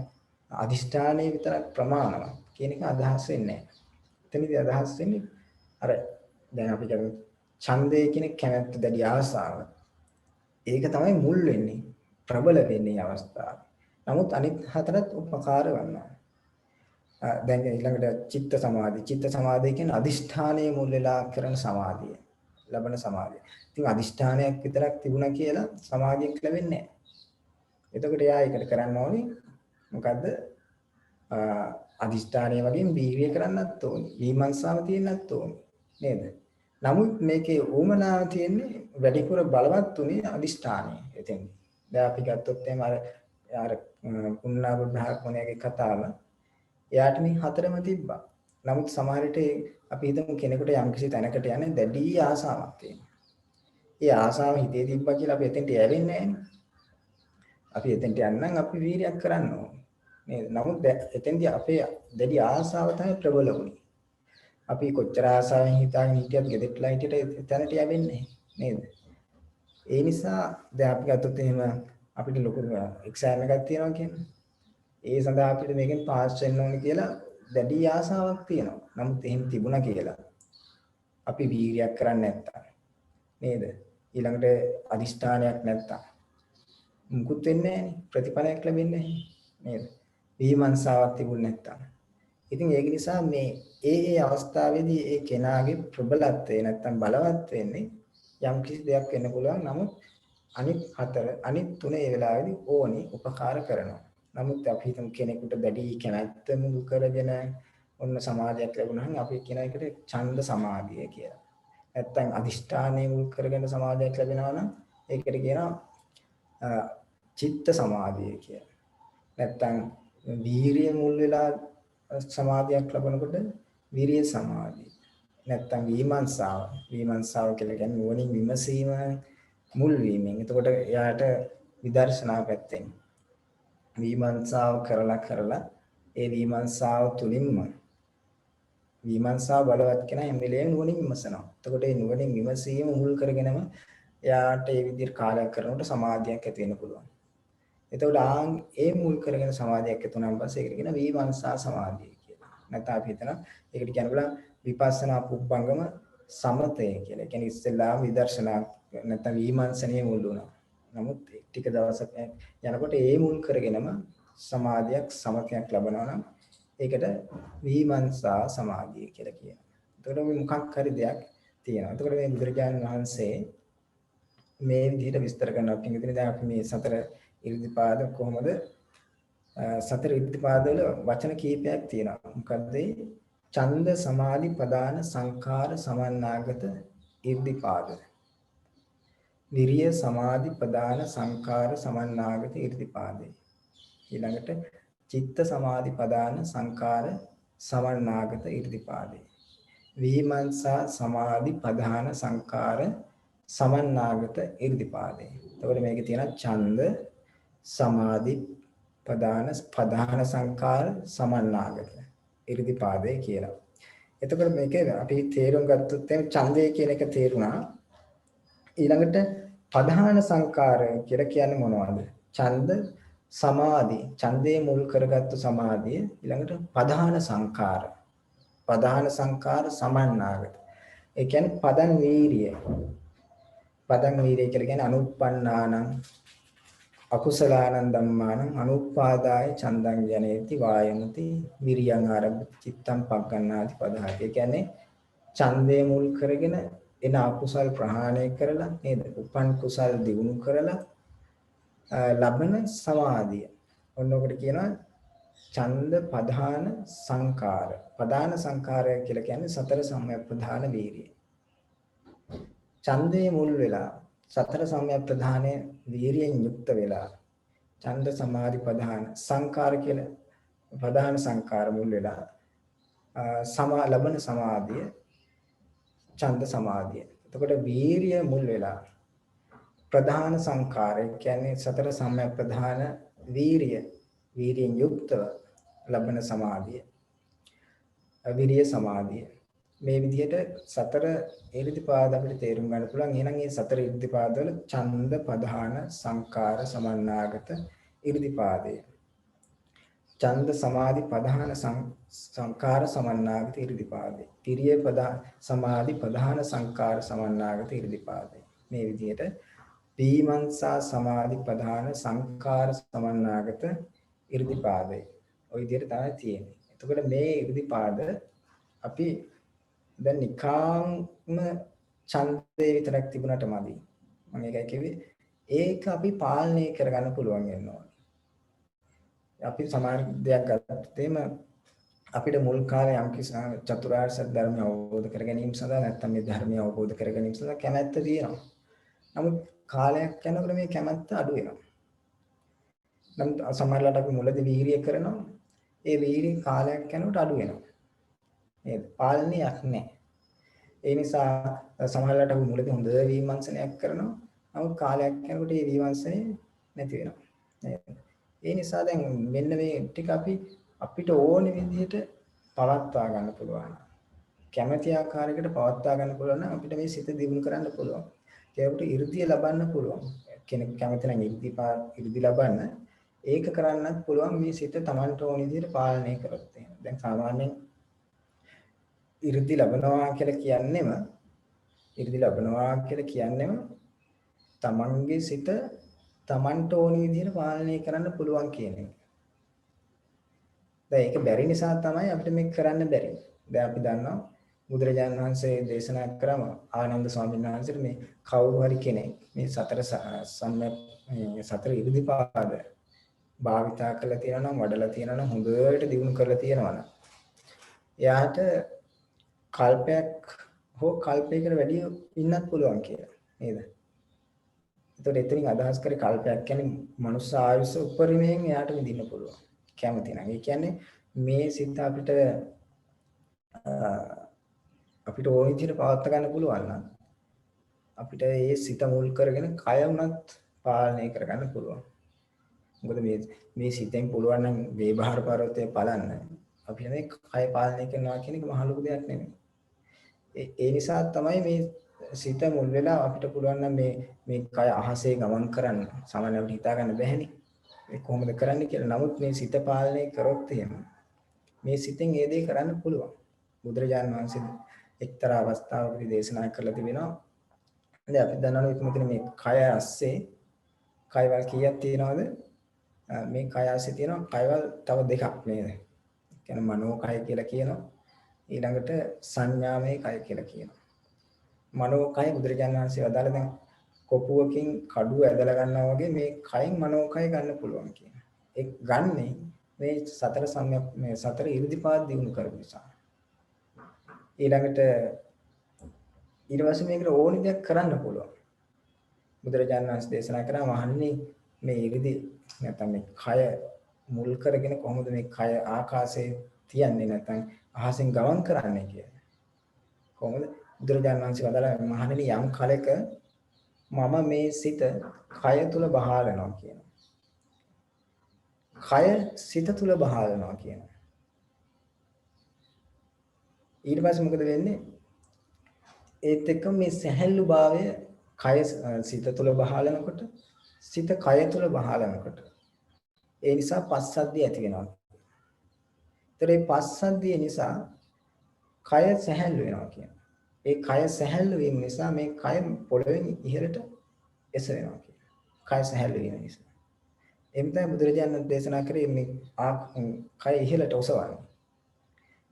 අදිෂ්ඨානයේ විතර ප්‍රමාණවත් කියන එක අදහස් වෙන්නේ නැහැ. එතනදී අදහස් වෙන්නේ අර දැන් අපි කියමු ඡන්දය කියන කැමැත්ත දැඩි ආසාව. ඒක තමයි මුල් වෙන්නේ ප්‍රබල වෙන්නේ අවස්ථාව. නමුත් අනිත් හතරත් උපකාර වන්නවා. දැන් ඊළඟට චිත්ත සමාධිය කියන්නේ අදිෂ්ඨානයේ මුල් වෙලා කරන සමාධිය. ලබන සමාධිය. ඉතින් අදිෂ්ඨානයක් විතරක් තිබුණා කියලා සමාධියක් ලැබෙන්නේ නැහැ. එතකොට එයා ඒකට කරන්න ඕනේ මොකද්ද? අදිෂ්ඨානය වගේම වීර්යය කරන්නත් ඕනේ. විමර්ශාව තියෙන්නත් ඕනේ. නේද? නමුත් මේකේ උමනාව තියෙන්නේ වැඩිපුර බලවත් උනේ අදිෂ්ඨානය. එතෙන්දී. දැන් අපි ගත්තොත් එහෙම අර පුන්නා බුද්ධ학මණයගේ කතාව එයාට මේ හතරම තිබ්බා. නමුත් සමහර විට අපි හිතමු කෙනෙකුට යම්කිසි තැනකට යන්නේ දැඩි ආසාවක් තියෙනවා. ඒ ආසාව හිතේ තිබ්බා කියලා අපි එතෙන්ට යවෙන්නේ නැහැ. අපි එතෙන්ට යන්නම් අපි වීර්යයක් කරන්න ඕනේ. නේද? නමුත් එතෙන්දී අපේ දැඩි ආසාව තමයි ප්‍රබල වුනේ. අපි කොච්චර ආසාවෙන් හිතාගෙන හිටියත් ගෙදෙට්ලා හිටියට එතනට යවෙන්නේ නේද? ඒ නිසා දැන් අපි ගත්තොත් එහෙම අපිට ලොකු එක්සෑම් එකක් තියෙනවා කියන්නේ. ඒ සඳහා අපිට මේකෙන් පාස් වෙන්න ඕනේ කියලා දැඩි ආසාවක් තියෙනවා. නමුත් එහෙම තිබුණා කියලා අපි වීර්යයක් කරන්නේ නැත්තම් නේද? ඊළඟට අදිෂ්ඨානයක් නැත්තම් මුකුත් වෙන්නේ නැහැ නේ. ප්‍රතිඵලයක් ලැබෙන්නේ නැහැ නේද? විමර්ශාවක් තිබුණ නැත්තම්. ඉතින් ඒක නිසා මේ ඒ අවස්ථාවේදී ඒ කෙනාගේ ප්‍රබලත්වය නැත්තම් බලවත් වෙන්නේ යම් කිසි දෙයක් වෙන්න පුළුවන්. නමුත් අනිත් තුන ඒ වෙලාවේදී ඕනි උපකාර කරනවා. නමුත් අපි හිතමු කෙනෙකුට දැඩි කැමැත්ත මුල් කරගෙන ඔන්න සමාධියක් ලැබුණා නම් අපි කියන එකට ඡන්ද සමාධිය කියලා. නැත්තම් අදිෂ්ඨානය මුල් කරගෙන සමාධියක් ලැබෙනවා නම් ඒකට කියනවා චිත්ත සමාධිය කියලා. නැත්තම් වීරිය මුල් වෙලා සමාධියක් ලබනකොට විරිය සමාධිය. නැත්තම් විමර්ශාව කියලා කියන්නේ නුවණින් විමසීම මුල් වීමෙන්. එතකොට එයාට විදර්ශනා පැත්තෙන් විමර්ශාව කරලා ඒ විමර්ශාව තුලින්ම විමර්ශාව බලවත් කෙනා හැම වෙලේම නුවණින් විමසනවා. එතකොට ඒ නුවණින් විමසීම මුල් කරගෙනම එයාට ඒ විදිහට කාලයක් කරනකොට සමාධියක් ඇති වෙන්න පුළුවන්. එතකොට ඒ මුල් කරගෙන සමාධියක් ඇති වුණාන් පස්සේ ඒකට කියන විමර්ශා සමාධිය කියලා. නැත්නම් අපි හිතනවා ඒකට කියන බුලා විපස්සනා පුබ්බංගම සමතය කියලා. ඒ කියන්නේ ඉස්සෙල්ලාම විදර්ශනා නැත්නම් විමර්ශනයේ මුල් වුණා. නමුත් ටික දවසක් යනකොට ඒ මුල් කරගෙනම සමාධියක් සමතයක් ලබනවා නම් ඒකට විමර්ශා සමාධිය කියලා කියනවා. එතකොට මේ මොකක් හරි දෙයක් තියෙනවා. එතකොට මේ බුදුරජාණන් වහන්සේ මේ විදිහට විස්තර කරනවා. පිටින් දැන් අපි මේ සතර ඉර්ධිපාද කොහොමද සතර ඉර්ධිපාද වල වචන කීපයක් තියෙනවා. මොකද්ද ඒ? ඡන්ද සමාධි ප්‍රදාන සංඛාර සමන්නාගත ඉර්ධිපාද. විරිය සමාධි ප්‍රදාන සංඛාර සමන්නාගත ඉර්ධිපාදේ. ඊළඟට චිත්ත සමාධි ප්‍රදාන සංඛාර සමන්නාගත ඉර්ධිපාදේ. විමර්ශා සමාධි ප්‍රදාන සංඛාර සමන්නාගත ඉර්ධිපාදේ. එතකොට මේකේ තියෙන ඡන්ද සමාධි ප්‍රදාන සංඛාර සමන්නාගත ඉර්ධිපාදේ කියලා. එතකොට මේකේ අපි තේරුම් ගත්තොත් එහෙනම් ඡන්දය කියන එක තේරුණා. ඊළඟට ප්‍රධාන සංඛාර කියලා කියන්නේ මොනවද? ඡන්ද සමාධි ඡන්දේ මුල් කරගත්තු සමාධිය ඊළඟට ප්‍රධාන සංඛාර සමන්නාගත. ඒ කියන්නේ පදන් වීරිය කියලා කියන්නේ අනුප්පන්නානං අකුසලානං ධම්මානං අනුපාදාය ඡන්දං ජනේති වායමති විරියං ආරම්භ චිත්තං පග්ගණ්ණාති පදහති. ඒ කියන්නේ ඡන්දේ මුල් කරගෙන එන අකුසල් ප්‍රහාණය කරලා නේද? උපන් කුසල් දිනු කරලා ලබන සමාධිය. ඔන්නෝකට කියනවා ඡන්ද ප්‍රධාන සංඛාර. ප්‍රධාන සංඛාරය කියලා කියන්නේ සතර සම්‍යක්ප්‍රධාන වීර්යය. ඡන්දේ මුල් වෙලා සතර සම්‍යක්ප්‍රධානයේ වීර්යයෙන් යුක්ත වෙලා ඡන්ද සමාධි ප්‍රධාන සංඛාර කියලා ප්‍රධාන සංඛාර මුල් වෙලා ලබන සමාධිය ඡන්ද සමාධිය. එතකොට වීර්ය මුල් වෙලා ප්‍රධාන සංඛාරය කියන්නේ සතර සම්‍යක්ප්‍රධාන වීර්යයෙන් යුක්තව ලබන සමාධිය. විරිය සමාධිය. මේ විදිහට සතර ඉර්ධිපාද අපිට තේරුම් ගන්න පුළුවන්. එහෙනම් මේ සතර ඉර්ධිපාද වල ඡන්ද ප්‍රධාන සංඛාර සමන්නාගත ඉර්ධිපාදය. ඡන්ද සමාධි ප්‍රධාන සංඛාර සමන්නාගත ඉර්ධිපාදය. විරිය සමාධි ප්‍රධාන සංඛාර සමන්නාගත ඉර්ධිපාදය. මේ විදිහට විමර්ශා සමාධි ප්‍රධාන සංඛාර සමන්නාගත ඉර්ධිපාදය. ওই විදිහට තමයි තියෙන්නේ. එතකොට මේ ඉර්ධිපාද අපි දැන් නිකාම්ම ඡන්දේ විතරක් තිබුණාට මදි. මම ඒකයි කිව්වේ ඒක අපි පාලනය කරගන්න පුළුවන් වෙනවා. අපි සමාන දෙයක් ගත්තොත් එහෙම අපිට මුල් කාලේ යම් කිසි චතුරාර්ය සත්‍ය ධර්මය අවබෝධ කර ගැනීම සඳහා නැත්නම් මේ ධර්මය අවබෝධ කර ගැනීම සඳහා කැමැත්ත තියෙනවා. නමුත් කාලයක් යනකොට මේ කැමැත්ත අඩු වෙනවා. නමුත් සමහරවිට අපි මුලදී වීර්යය කරනවා. ඒ වීර්ය කාලයක් යනකොට අඩු වෙනවා. නේද? පාලනයක් නැහැ. ඒ නිසා සමහරවිට අපි මුලදී හොඳ විමර්ශනයක් කරනවා. නමුත් කාලයක් යනකොට මේ විමර්ශනය නැති වෙනවා. නේද? ඒ නිසා දැන් මෙන්න මේ ටික අපිට ඕන විදිහට පවත්වා ගන්න පුළුවන්. කැමැති ආකාරයකට පවත්වා ගන්න පුළුවන් නම් අපිට මේ සිත දියුණු කරන්න පුළුවන්. ඒකට 이르දිය ලබන්න පුළුවන්. කෙනෙක් කැමති නම් 이르දි ලබන්න ඒක කරන්නත් පුළුවන් මේ සිත Tamanට ඕන විදිහට පාලනය කරොත් එහෙනම්. දැන් සාමාන්‍යයෙන් 이르දි ලබනවා කියලා කියන්නේම Tamanගේ සිත Tamanට ඕන විදිහට පාලනය කරන්න පුළුවන් කියන එක. දැන් ඒක බැරි නිසා තමයි අපිට මේක කරන්න බැරි. දැන් අපි දන්නවා බුදුරජාණන් වහන්සේ දේශනා කරම ආනන්ද ස්වාමීන් වහන්සේට මේ කවුරු හරි කෙනෙක් මේ සතර ඉර්ධිපාද භාවිතා කරලා තියෙනවා නම් වඩලා තියෙනවා නම් හොඳට දියුණු කරලා තියෙනවා නම් එයාට කල්පයක් හෝ කල්පයකට වැඩි ඉන්නත් පුළුවන් කියලා නේද? ඒතකොට එතනින් අදහස් කරේ කල්පයක් කියන්නේ මනුස්ස ආයුෂ උපරිමයෙන් එයාට විඳින්න පුළුවන්. කැමති නම්. ඒ කියන්නේ මේ සිත අපිට ඕන විදිහට පවත් ගන්න පුළුවන් නම් අපිට ඒ සිත මුල් කරගෙන කය උනත් පාලනය කරගන්න පුළුවන්. මොකද මේ සිතෙන් පුළුවන් නම් වේබහාර පර්වතය බලන්න. අපි මේ කය පාලනය කරනවා කියන එක මහ ලොකු දෙයක් නෙමෙයි. ඒ නිසා තමයි මේ සිත මුල් වෙලා අපිට පුළුවන් නම් මේ කය අහසේ ගමන් කරන්න. සාමාන්‍යයෙන් අපිට හිතා ගන්න බැහැනේ. මේ කොහොමද කරන්න කියලා. නමුත් මේ සිත පාලනය කරොත් එහෙම මේ සිතෙන් ඒ දේ කරන්න පුළුවන්. බුදුරජාණන් වහන්සේ එක්තරා අවස්ථාවකදී දේශනා කළා තිබෙනවා. දැන් අපි දන්නවා මෙතන මේ කය ASCII කයවල් කීයක් තියෙනවද? මේ කය ASCII තියෙනවා කයවල් තව දෙකක් නේද? කියන්නේ මනෝ කය කියලා කියනවා. ඊළඟට සංඥාමය කය කියලා කියනවා. මනෝ කය බුදුරජාණන් වහන්සේ වදාළ දැන් කොපුවකින් කඩුව ඇදලා ගන්නවා වගේ මේ කයෙන් මනෝ කය ගන්න පුළුවන් කියන. ඒ ගන්නේ මේ සතර සම්‍යක් මේ සතර ඉර්ධිපාද දිනු කරපු නිසා. ඊළඟට ඊට පස්සේ මේකට ඕනි දෙයක් කරන්න පුළුවන්. බුදුරජාණන් වහන්සේ දේශනා කරා මහන්නේ මේ ඉර්ධි නැත්නම් මේ කය මුල් කරගෙන කොහොමද මේ කය ආකාශයේ තියන්නේ නැත්නම් අහසින් ගමන් කරන්නේ කියලා. කොහොමද බුදුරජාණන් වහන්සේ වදාළා මහණෙනි යම් කලක මම මේ සිත කය තුල බහාලනවා කියනවා. කය සිත තුල බහාලනවා කියනවා. ඊට පස්සේ මොකද වෙන්නේ? ඒත් එක්ක මේ සැහැල්ලු භාවය කය සිත තුල බහාලනකොට සිත කය තුල බහාලනකොට ඒ නිසා පස්සද්ධිය ඇති වෙනවා. ඒතර මේ පස්සද්ධිය නිසා කය සැහැල්ලු වෙනවා කියනවා. ඒ කය සැහැල්ලු වීම නිසා මේ කය පොළවෙන් ඉහළට එසවෙනවා කියනවා. කය සැහැල්ලු වීම නිසා. එම්තයි බුදුරජාණන් දේශනා කරේ මේ කය ඉහළට ඔසවන්නේ.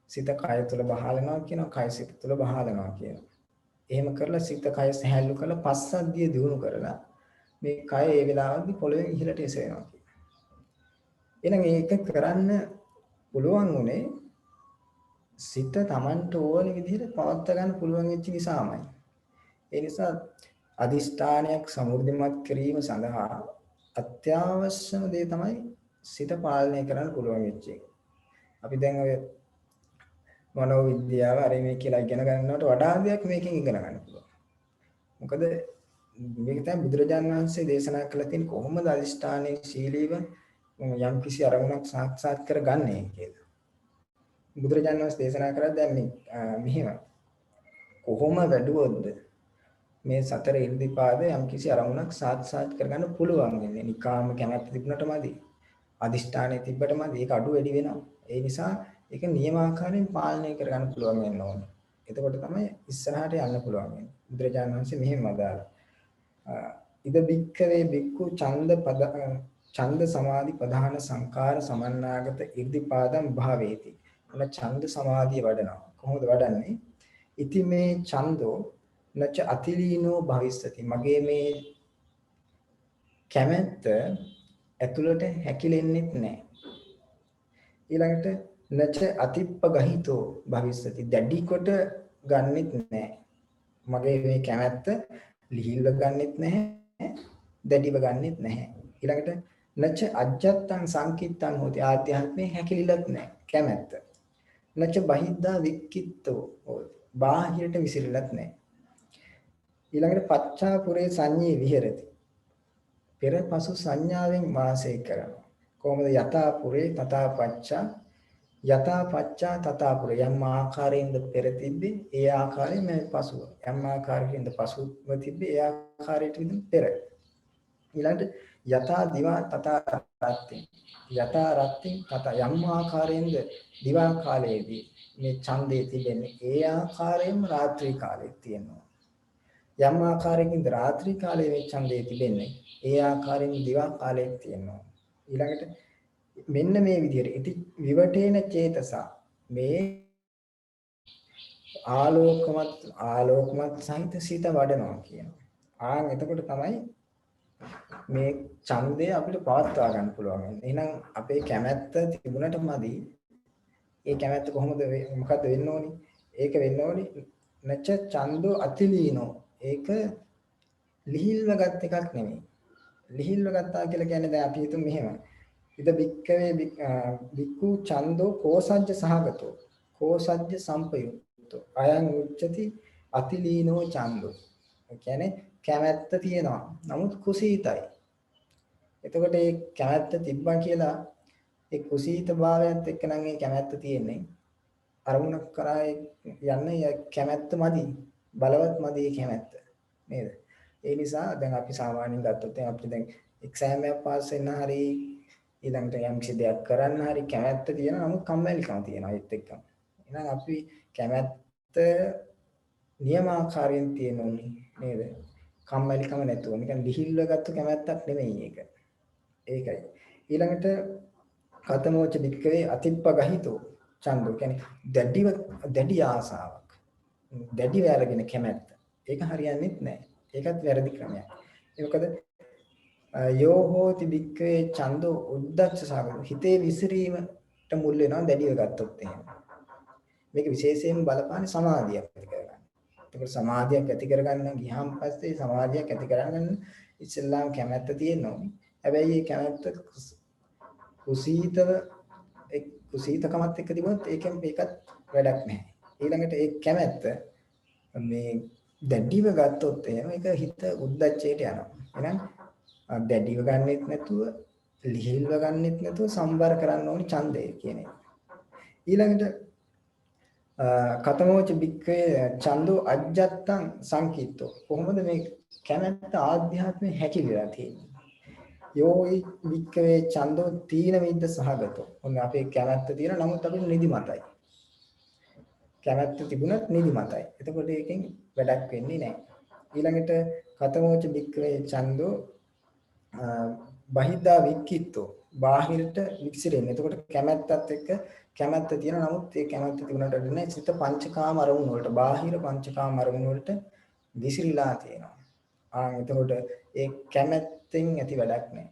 සිත කය තුල බහාලනවා කියනවා. කය සිත තුල බහාලනවා කියනවා. එහෙම කරලා සිත කය සැහැල්ලු කරලා පස්සද්ධිය දියුණු කරලා මේ කය ඒ වෙලාවදී පොළවෙන් ඉහළට එසවෙනවා කියනවා. එහෙනම් ඒක කරන්න පුළුවන් උනේ සිත Tamanට ඕන විදිහට පවත් ගන්න පුළුවන් වෙච්ච නිසාමයි. ඒ නිසා අදිෂ්ඨානයක් සමෘද්ධිමත් කිරීම සඳහා අත්‍යවශ්‍යම දේ තමයි සිත පාලනය කරන්න පුළුවන් වෙච්ච එක. අපි දැන් ඔය මනෝ විද්‍යාව අර මේ කියලා ඉගෙන ගන්නවට වඩා දෙයක් මේකෙන් ඉගෙන ගන්න පුළුවන්. මොකද මේක තමයි බුදුරජාණන් වහන්සේ දේශනා කළ තියෙන කොහොමද අදිෂ්ඨානයේ ශීලීව යම් කිසි අරමුණක් සාක්ෂාත් කරගන්නේ කියලා. බුදුරජාණන් වහන්සේ දේශනා කරා දැන් මෙහෙම කොහොම වැඩුවොත්ද මේ සතර ඉර්ධිපාද යම් කිසි අරමුණක් සාක්ෂාත් කරගන්න පුළුවන් වෙන්නේ. නිකාම කැමැත්ත තිබුණට මදි. අදිෂ්ඨානය තිබ්බට මදි. ඒක අඩු වැඩි වෙනවා. ඒ නිසා ඒක නියමාකාරයෙන් පාලනය කරගන්න පුළුවන් වෙන්න ඕනේ. එතකොට තමයි ඉස්සරහට යන්න පුළුවන් වෙන්නේ. බුදුරජාණන් වහන්සේ මෙහෙම වදාළා. ඉද බික්කවේ බික්කු ඡන්ද සමාධි ප්‍රධාන සංකාර සමන්නාගත ඉර්ධිපාදම් භාවේති. ඔන්න ඡන්ද සමාධිය වඩනවා. කොහොමද වඩන්නේ? ඉති මේ ඡන්தோ නච අතිලීනෝ භවිස්සති. මගේ මේ කැමැත්ත ඇතුළට හැකිලෙන්නෙත් නැහැ. ඊළඟට නච අතිප්පගහිතෝ භවිස්සති. දැඩි කොට ගන්නෙත් නැහැ. මගේ මේ කැමැත්ත ලිහිල්ව ගන්නෙත් නැහැ. දැඩිව ගන්නෙත් නැහැ. ඊළඟට නච අජ්ජත්තං සංකිත්තං හොති. ආධ්‍යාත්මේ හැකිලිලත් නැහැ කැමැත්ත. නච බහිද්දා වික්කිත්තෝ හොති. බාහිරට විසිරලත් නැහැ. ඊළඟට පච්චා පුරේ සංඤේ විහෙරති. පෙර පසු සංඥාවෙන් වාසය කරනවා. කොහොමද යතා පුරේ තථා පච්චා යතා පච්චා තථා පුරේ යම් ආකාරයෙන්ද පෙර තිබ්බේ ඒ ආකාරයෙන් මේ පසුව යම් ආකාරයෙන්ද පසුව තිබ්බේ ඒ ආකාරයට විදිහට පෙර ඊළඟට යතා දිවා තථා රත්ති යතා රත්ති තථා යම් ආකාරයෙන්ද දිවා කාලයේදී මේ ඡන්දේ තිබෙන්නේ ඒ ආකාරයෙන්ම රාත්‍රී කාලයේ තියෙනවා යම් ආකාරයකින් රාත්‍රී කාලයේ මේ ඡන්දේ තිබෙන්නේ ඒ ආකාරයෙන් දිවා කාලයේ තියෙනවා ඊළඟට මෙන්න මේ විදිහට ඉති විවටේන චේතස මේ ආලෝකමත් සහිත සිත වඩනවා කියනවා. එතකොට තමයි මේ ඡන්දය අපිට පවත්වා ගන්න පුළුවන්. එහෙනම් අපේ කැමැත්ත තිබුණට මදි. ඒ කැමැත්ත කොහොමද මොකද්ද වෙන්න ඕනි? ඒක වෙන්න ඕනි නච ඡන්தோ අතිලීනෝ. ඒක ලිහිල්ව ගත් එකක් නෙමෙයි. ලිහිල්ව ගත්තා කියලා කියන්නේ දැන් අපි හිතමු මෙහෙම. ඉද වික්කවේ වික්ඛු ඡන්தோ කෝසජ්ජ සහගතෝ කෝසජ්ජ සම්පයුක්තෝ අයං උච්චති අතිලීනෝ ඡන්தோ. ඒ කියන්නේ කැමැත්ත තියෙනවා. නමුත් කුසීතයි. එතකොට මේ කැමැත්ත තිබ්බා කියලා ඒ කුසීත භාවයත් එක්ක නම් ඒ කැමැත්ත තියෙන්නේ. අරමුණක් කරා යන්නේ කැමැත්ත මදි. බලවත් මදි කැමැත්ත. නේද? ඒ නිසා දැන් අපි සාමාන්‍යයෙන් ගත්තොත් අපිට දැන් එක්සෑම් එකක් පාස් වෙන්න හරි ඊළඟට යම් කිසි දෙයක් කරන්න හරි කැමැත්ත තියෙනවා. නමුත් කම්මැලිකම තියෙනවා ඒත් එක්කම. එහෙනම් අපි කැමැත්ත නියමාකාරයෙන් තියෙනුනේ නේද? කම්මැලිකම නැතුව නිකන් ලිහිල්ව ගත්ත කැමැත්තක් නෙමෙයි ඒක. ඒකයි. ඊළඟට කතමෝච වික්කවේ අතිප්ප ගහිතෝ ඡන්தோ කියන්නේ දැඩි ආසාවක්. දැඩිව අරගෙන කැමැත්ත. ඒක හරියන්නේත් නැහැ. ඒකත් වැරදි ක්‍රමයක්. ඒ මොකද යෝ හෝති වික්කවේ ඡන්தோ උද්දච්ච සාගර හිතේ විසිරීමට මුල් වෙනවා දැඩිව ගත්තොත් එහෙම. මේක විශේෂයෙන්ම බලපාන සමාධියක් ඇති කරගන්න. ඒකට සමාධියක් ඇති කරගන්න ගියාම පස්සේ සමාධියක් ඇති කරගන්න ඉස්සෙල්ලාම කැමැත්ත තියෙනවා. හැබැයි මේ කැමැත්ත කුසීතකමත් එක්ක තිබුණොත් ඒකත් වැඩක් නැහැ. ඊළඟට ඒ කැමැත්ත මේ දැඩිව ගත්තොත් එහෙම ඒක හිත උද්දච්චයට යනවා. එහෙනම් දැඩිව ගන්නෙත් නැතුව ලිහිල්ව ගන්නෙත් නැතුව සම්බර කරන්න ඕනි ඡන්දය කියන එක. ඊළඟට කතමෝච බික්කේ ඡන්தோ අජ්ජත්තං සංකීතෝ කොහොමද මේ කැමැත්ත ආධ්‍යාත්මේ හැකිලිලා තියෙන්නේ? යෝයි වික්කවේ ඡන්தோ තීන මිද්ද සහගතෝ. ඔන්න අපේ කැමැත්ත තියෙන නමුත් අපිට නිදිමතයි. කැමැත්ත තිබුණත් නිදිමතයි. එතකොට ඒකෙන් වැඩක් වෙන්නේ නැහැ. ඊළඟට කතමෝච වික්කවේ ඡන්தோ බහිද්දා වික්කිත්තෝ බාහිරට විසිරෙන්නේ. එතකොට කැමැත්තත් එක්ක කැමැත්ත තියෙන නමුත් ඒ කැමැත්ත තිබුණාට නෑ සිත පංචකාම අරමුණු වලට බාහිර පංචකාම අරමුණු වලට විසිරීලා තියෙනවා. එතකොට ඒ කැමැත්තෙන් ඇති වැඩක් නෑ.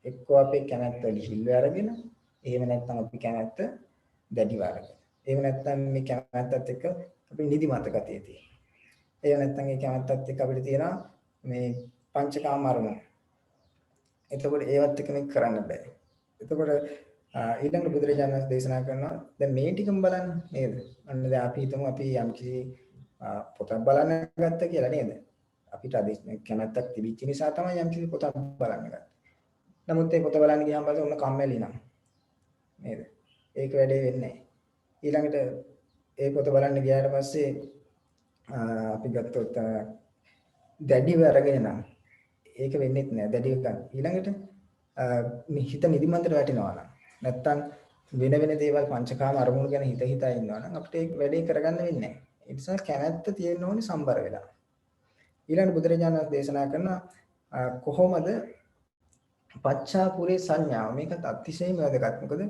එක්කෝ අපේ කැමැත්ත ලිහිල්ව අරගෙන එහෙම නැත්නම් අපි කැමැත්ත දැඩිව අරගෙන. එහෙම නැත්නම් මේ කැමැත්තත් එක්ක අපි නිදිමත ගතිය තියෙනවා. එහෙම නැත්නම් ඒ කැමැත්තත් එක්ක අපිට තියෙනවා මේ පංචකාම අරමුණු. එතකොට ඒවත් එක මේක කරන්න බෑ. එතකොට ඊළඟ බුදුරජාණන් වහන්සේ දේශනා කරනවා දැන් මේ ටිකම බලන්න නේද? අන්න දැන් අපි හිතමු අපි යම්කිසි පොතක් බලන්න ගත්ත කියලා නේද? අපිට අද කැමැත්තක් තිබිච්ච නිසා තමයි යම්කිසි පොතක් බලන්න ගත්තේ. නමුත් ඒ පොත බලන්න ගියාම පස්සේ ඔන්න කම්මැලි නම් නේද? ඒක වැඩේ වෙන්නේ නැහැ. ඊළඟට ඒ පොත බලන්න ගියාට පස්සේ අපි ගත්තොත් දැඩිව අරගෙන නම් ඒක වෙන්නේ නැහැ දැඩිව ගන්න. ඊළඟට හිත නිදිමතට වැටෙනවා නම් නැත්තම් වෙන වෙන දේවල් පංචකාම අරමුණු ගැන හිත හිතා ඉන්නවා නම් අපිට ඒක වැඩේ කරගන්න වෙන්නේ නැහැ. ඒ නිසා කැමැත්ත තියෙන්න ඕනේ සම්බර වෙලා. ඊළඟ බුදුරජාණන් දේශනා කරන කොහොමද පච්චාපුරේ සංඥාව මේකත් අතිශයින්ම වැදගත්. මොකද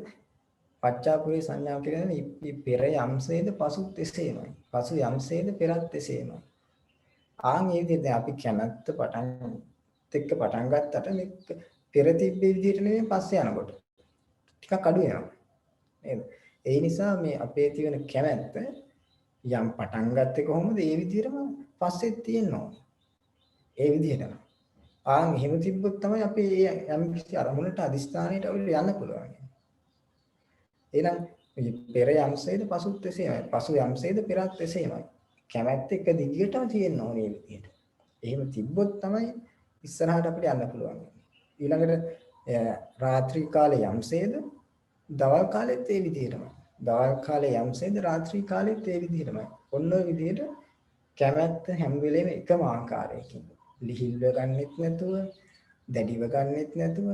පච්චාපුරේ සංඥාව කියන්නේ පෙර යම්සේද පසුත් එසේමයි. පසු යම්සේද පෙරත් එසේමයි. ඒ විදිහට අපි කැමැත්ත පටන් ගත්තට මේ පෙර තිබ්බේ විදිහට නෙමෙයි පස්සේ යනකොට ටිකක් අඩු වෙනවා නේද? ඒ නිසා මේ අපේ තියෙන කැමැත්ත යම් පටන් ගත්තේ කොහොමද ඒ විදිහටම පස්සෙත් තියෙනවා. ඒ විදිහටම. එහෙම තිබ්බොත් තමයි අපි යම් කිසි අරමුණට අදිස්ථානයට අවුල් යන්න පුළුවන්. එහෙනම් පෙර යම්සේද පසුත් එසේමයි. පසු යම්සේද පෙරත් එසේමයි. කැමැත්ත එක දිගටම තියෙන්න ඕනේ මේ විදිහට. එහෙම තිබ්බොත් තමයි ඉස්සරහට අපිට යන්න පුළුවන්. ඊළඟට රාත්‍රී කාලේ යම්සේද දවල් කාලෙත් ඒ විදිහටමයි. දවල් කාලේ යම්සේද රාත්‍රී කාලෙත් ඒ විදිහටමයි. ඔන්න ඔය විදිහට කැමැත්ත හැම වෙලේම එකම ආකාරයකින් ලිහිල්ව ගන්නෙත් නැතුව, දැඩිව ගන්නෙත් නැතුව,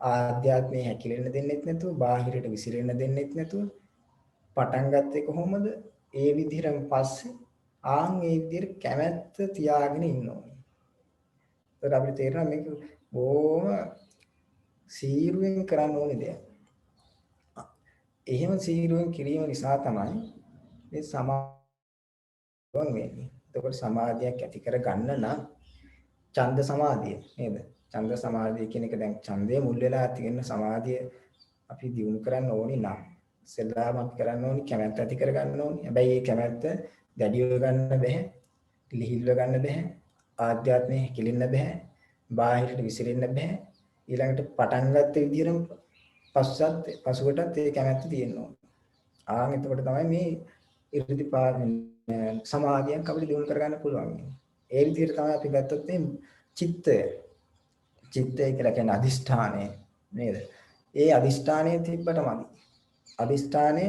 ආධ්‍යාත්මේ හැකිලෙන්න දෙන්නෙත් නැතුව, බාහිරට විසිරෙන්න දෙන්නෙත් නැතුව පටන් ගත්තේ කොහොමද? ඒ විදිහටම පස්සේ ඒ විදිහට කැමැත්ත තියාගෙන ඉන්න ඕනේ. ඒක අපිට තේරෙනවා මේක බොහොම සීරුවෙන් කරන්න ඕනේ දෙයක්. එහෙම සීරුවෙන් කිරීම නිසා තමයි මේ සමාධිය වෙන්නේ. එතකොට සමාධියක් ඇති කර ගන්න නම් ඡන්ද සමාධිය නේද? ඡන්ද සමාධිය කියන එක දැන් ඡන්දය මුල් වෙලා තියෙන සමාධිය අපි දිනු කරන්න ඕනේ නම් සෙල්ලාමක් කරන්න ඕනේ කැමැත්ත ඇති කර ගන්න ඕනේ. හැබැයි මේ කැමැත්ත දැඩිව ගන්න බෑ. ලිහිල්ව ගන්න බෑ. ආධ්‍යාත්මේ කිලින්න බෑ. බාහිරට විසිරෙන්න බෑ. ඊළඟට පටන් ගත්ත විදිහටම පසුකටත් ඒ කැමැත්ත තියෙනවා. එතකොට තමයි මේ ඉර්ධිපාද සමාධියක් අපිට දිනු කරගන්න පුළුවන්. ඒ විදිහට තමයි අපි ගත්තොත් මේ චිත්තය කියලා කියන්නේ අදිෂ්ඨානය නේද? ඒ අදිෂ්ඨානය තිබ්බටමදි. අදිෂ්ඨානය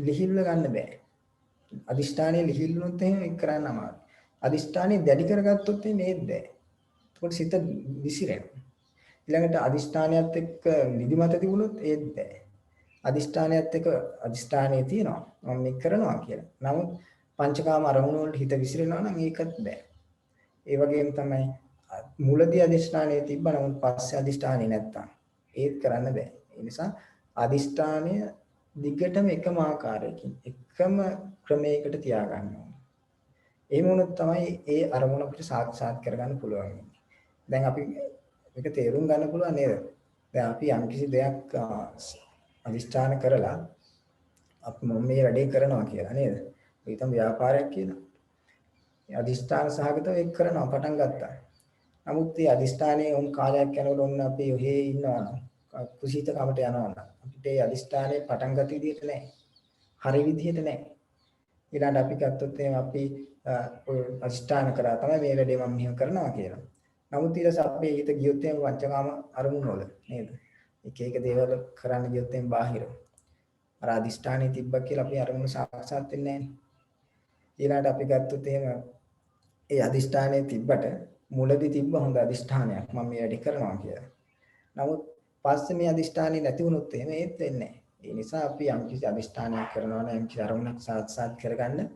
ලිහිල්ව ගන්න බෑ. අදිෂ්ඨානය ලිහිල්ුනොත් එහෙම ඒක කරන්න අමාරුයි. අදිෂ්ඨානය දැඩි කරගත්තොත් මේත් බෑ. එතකොට සිත විසිරෙනවා. ඊළඟට අදිෂ්ඨානයත් එක්ක නිදිමත තිබුණොත් ඒත් බෑ. අදිෂ්ඨානයත් එක්ක අදිෂ්ඨානයේ තියෙනවා මම මේක කරනවා කියලා. නමුත් පංචකාම අරමුණු වලට හිත විසිරෙනවා නම් ඒකත් බෑ. ඒ වගේම තමයි මුලදී අදිෂ්ඨානයේ තිබ්බා නමුත් පස්සේ අදිෂ්ඨානේ නැත්තම් ඒත් කරන්න බෑ. ඒ නිසා අදිෂ්ඨානය දිගටම එකම ආකාරයකින් එකම ක්‍රමයකට තියාගන්න ඕනේ. එහෙම වුණොත් තමයි ඒ අරමුණ අපිට සාක්ෂාත් කරගන්න පුළුවන්. දැන් අපි මේක තේරුම් ගන්න පුළුවන් නේද? දැන් අපි යම්කිසි දෙයක් අදිෂ්ඨාන කරලා අපි මම මේ වැඩේ කරනවා කියලා නේද? ඒකම ව්‍යාපාරයක් කියලා. අදිෂ්ඨාන සහගතව ඒක කරනවා පටන් ගත්තා. නමුත් මේ අදිෂ්ඨානයේ උන් කාලයක් යනකොට ඔන්න අපි ඔහේ ඉන්නවා නම් කුසීතකමට යනවා නම් අපිට ඒ අදිෂ්ඨානයේ පටන් ගත විදිහට නැහැ. හරි විදිහට නැහැ. ඊළඟට අපි ගත්තොත් එහෙනම් අපි අදිෂ්ඨාන කරා තමයි මේ වැඩේ මම මෙහෙම කරනවා කියලා. නමුත් ඊට පස්සේ අපේ හිත ගියොත් එහෙනම් පංචකාම අරමුණු වල නේද? එක දේවල් කරන්න ගියොත් එහෙනම් බාහිර. අර අදිෂ්ඨානේ තිබ්බා කියලා අපි අරමුණු සාක්ෂාත් වෙන්නේ නැහැ. ඊළඟට අපි ගත්තොත් එහෙම ඒ අදිෂ්ඨානේ තිබ්බට මුලදී තිබ්බ හොඳ අදිෂ්ඨානයක් මම මේ වැඩේ කරනවා කියලා. නමුත් පස්සේ මේ අදිෂ්ඨානේ නැති වුණොත් එහෙම ඒත් වෙන්නේ නැහැ. ඒ නිසා අපි යම්කිසි අදිෂ්ඨානයක් කරනවා නම් යම්කිසි අරමුණක් සාක්ෂාත් කරගන්න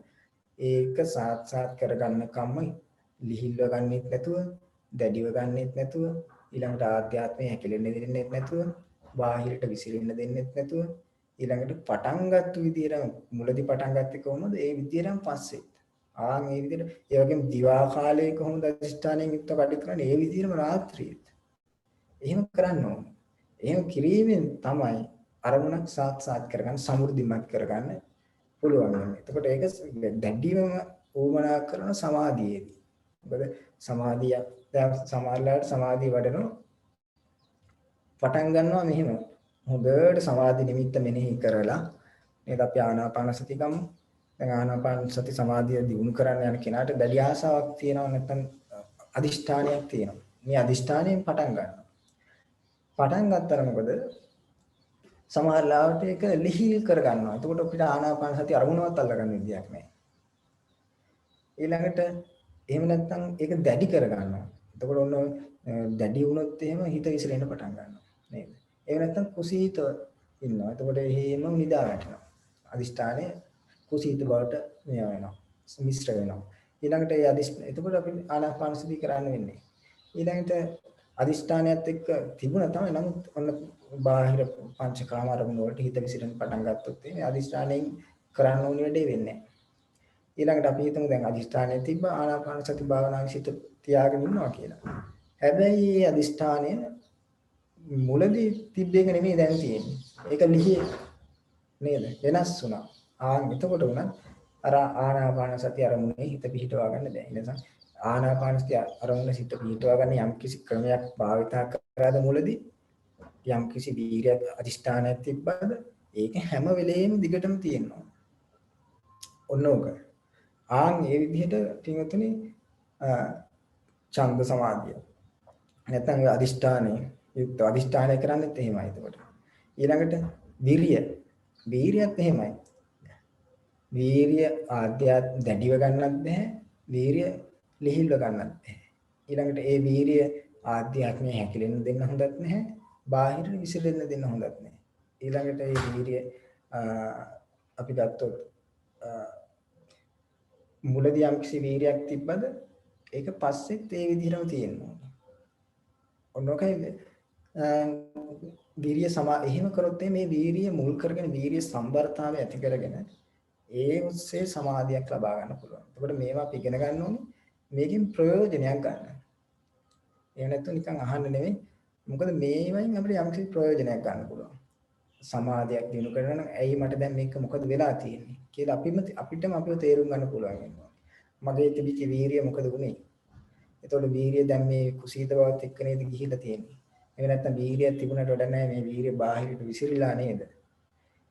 ඒක සාක්ෂාත් කරගන්න කම්ම ලිහිල්ව ගන්නෙත් නැතුව දැඩිව ගන්නෙත් නැතුව ඊළඟට ආධ්‍යාත්මය හැකිලෙන්න දෙන්නෙත් නැතුව බාහිරට විසිරෙන්න දෙන්නෙත් නැතුව ඊළඟට පටන් ගත්ත විදියට මුලදී පටන් ගත්තේ කොහොමද ඒ විදියටම පස්සේ මේ විදියට ඒ වගේම දිවා කාලයේ කොහොමද අධිෂ්ඨානයෙන් යුක්තව කටයුතු කරන්නේ ඒ විදියටම රාත්‍රියේත් එහෙම කරන්න ඕනේ. එහෙම කිරීමෙන් තමයි අරමුණක් සාක්ෂාත් කරගන්න සමෘද්ධිමත් කරගන්න පුළුවන් වෙන්නේ. එතකොට ඒක දැඩිවම ඕමනා කරන සමාධියේදී. මොකද සමාධිය දැන් සමහරලාට සමාධිය වඩනවා පටන් ගන්නවා මෙහෙම. හොඳට සමාධි නිමිත්ත මෙනෙහි කරලා නේද අපි ආනාපාන සති ගමු. දැන් ආනාපාන සති සමාධිය දිනු කරන්න යන කෙනාට දැඩි ආසාවක් තියෙනවා නැත්නම් අදිෂ්ඨානයක් තියෙනවා. මේ අදිෂ්ඨානයෙන් පටන් ගන්නවා. පටන් ගත්තම මොකද? සමහර ලාවට ඒක ලිහිල් කර ගන්නවා. එතකොට අපිට ආනාපාන සති අරමුණවත් අල්ලගන්න විදියක් නැහැ. ඊළඟට එහෙම නැත්නම් ඒක දැඩි කර ගන්නවා. එතකොට ඔන්න දැඩි වුණොත් එහෙම හිත විසිරෙන්න පටන් ගන්නවා. නේද? එහෙම නැත්නම් කුසීත ඉන්නවා. එතකොට එහෙම නිදා වැටෙනවා. අදිෂ්ඨානය කුසීත බවට මෙයා වෙනවා. මිශ්‍ර වෙනවා. ඊළඟට එතකොට අපි ආනාපාන සති කරන්න වෙන්නේ. ඊළඟට අදිෂ්ඨානයත් එක්ක තිබුණා තමයි. නමුත් ඔන්න බාහිර පංචකාම අරමුණු වලට හිත විසිරෙන්න පටන් ගත්තොත් මේ අදිෂ්ඨානයෙන් කරන්න ඕනේ වැඩේ වෙන්නේ නැහැ. ඊළඟට අපි හිතමු දැන් අදිෂ්ඨානයේ තිබ්බ ආනාපාන සති භාවනාවේ සිට තියාගෙන ඉන්නවා කියලා. හැබැයි මේ අදිෂ්ඨානය මුලදී තිබ්බ එක නෙමෙයි දැන් තියෙන්නේ. ඒක ලිහි නේද? වෙනස් වුණා. එතකොට උනත් අර ආනාපාන සති අරමුණේ හිත පිහිටවා ගන්න බැහැ. ඒ නිසා ආනාපාන සති අරමුණේ හිත පිහිටවා ගන්න යම්කිසි ක්‍රමයක් භාවිතා කරාද මුලදී යම්කිසි වීර්ය අදිෂ්ඨානයක් තිබ්බද ඒක හැම වෙලෙම දිගටම තියෙනවා. ඔන්න ඕක. ඒ විදිහට පින්වතුනි ඡන්ද සමාධිය. නැත්නම් අදිෂ්ඨානය යුක්ත අදිෂ්ඨානය කරන්නේත් එහෙමයි එතකොට. ඊළඟට වීර්යයත් එහෙමයි. වීර්ය ආධ්‍යාත් දැඩිව ගන්නත් බෑ. වීර්ය ලිහිල්ව ගන්නත් බෑ. ඊළඟට ඒ වීර්ය ආධ්‍යාත්මය හැකිලෙන්න දෙන්න හොඳත් නැහැ. බාහිර විසිරෙන්න දෙන්න හොඳත් නැහැ. ඊළඟට ඒ වීර්ය අපි ගත්තොත් මුලදී යම්කිසි වීර්යයක් තිබ්බද ඒක පස්සෙත් ඒ විදිහටම තියෙනවා. ඔන්නෝකයි වීර්ය එහෙම කරොත් මේ වීර්ය මුල් කරගෙන වීර්ය සම්බරතාවය ඇති කරගෙන ඒ ඔස්සේ සමාධියක් ලබා ගන්න පුළුවන්. එතකොට මේවා අපි ඉගෙන ගන්න ඕනේ මේකෙන් ප්‍රයෝජනයක් ගන්න. එහෙම නැත්නම් නිකන් අහන්න නෙවෙයි. මොකද මේවෙන් අපිට යම්කිසි ප්‍රයෝජනයක් ගන්න පුළුවන්. සමාධියක් දිනු කරනවා නම් ඇයි මට දැන් මේක මොකද වෙලා තියෙන්නේ කියලා අපිටම අපිව තේරුම් ගන්න පුළුවන් වෙනවා. මගේ තිබිච්ච වීර්යය මොකද වුනේ? එතකොට වීර්යය දැන් මේ කුසීත බවත් එක්ක නේද ගිහිල්ලා තියෙන්නේ. එහෙම නැත්නම් වීරිය තිබුණට වැඩ නැහැ මේ වීරිය බාහිරට විසිරීලා නේද?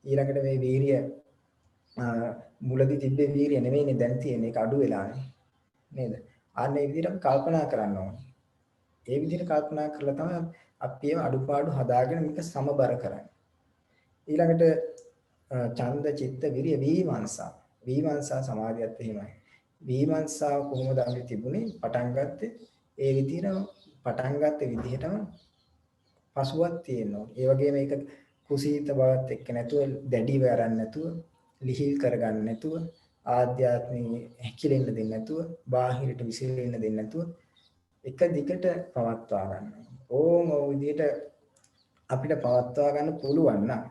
ඊළඟට මේ වීරිය මුලදී තිබ්බේ වීරිය නෙමෙයිනේ දැන් තියෙන්නේ ඒක අඩු වෙලානේ නේද? අන්න ඒ විදිහට කල්පනා කරන්න ඕනේ. ඒ විදිහට කල්පනා කරලා තමයි අපි ඒව අඩුපාඩු හදාගෙන මේක සමබර කරන්නේ. ඊළඟට ඡන්ද චිත්ත විරිය විමර්ශා. විමර්ශා සමාධියත් එහෙමයි. විමර්ශාව කොහොමද අපි තිබුණේ? පටන් ගත්තේ ඒ විදිහටම පටන් ගත්ත විදිහටම පසුවක් තියෙනවා. ඒ වගේම මේක කුසීත බවත් එක්ක නැතුව දැඩිව අරන් නැතුව ලිහිල් කරගන්න නැතුව ආධ්‍යාත්මික හැකිලෙන්න දෙන්නේ නැතුව බාහිරට විසිරෙන්න දෙන්නේ නැතුව එක දිගට පවත්වා ගන්න. ඕම ඔය විදිහට අපිට පවත්වා ගන්න පුළුවන් නම්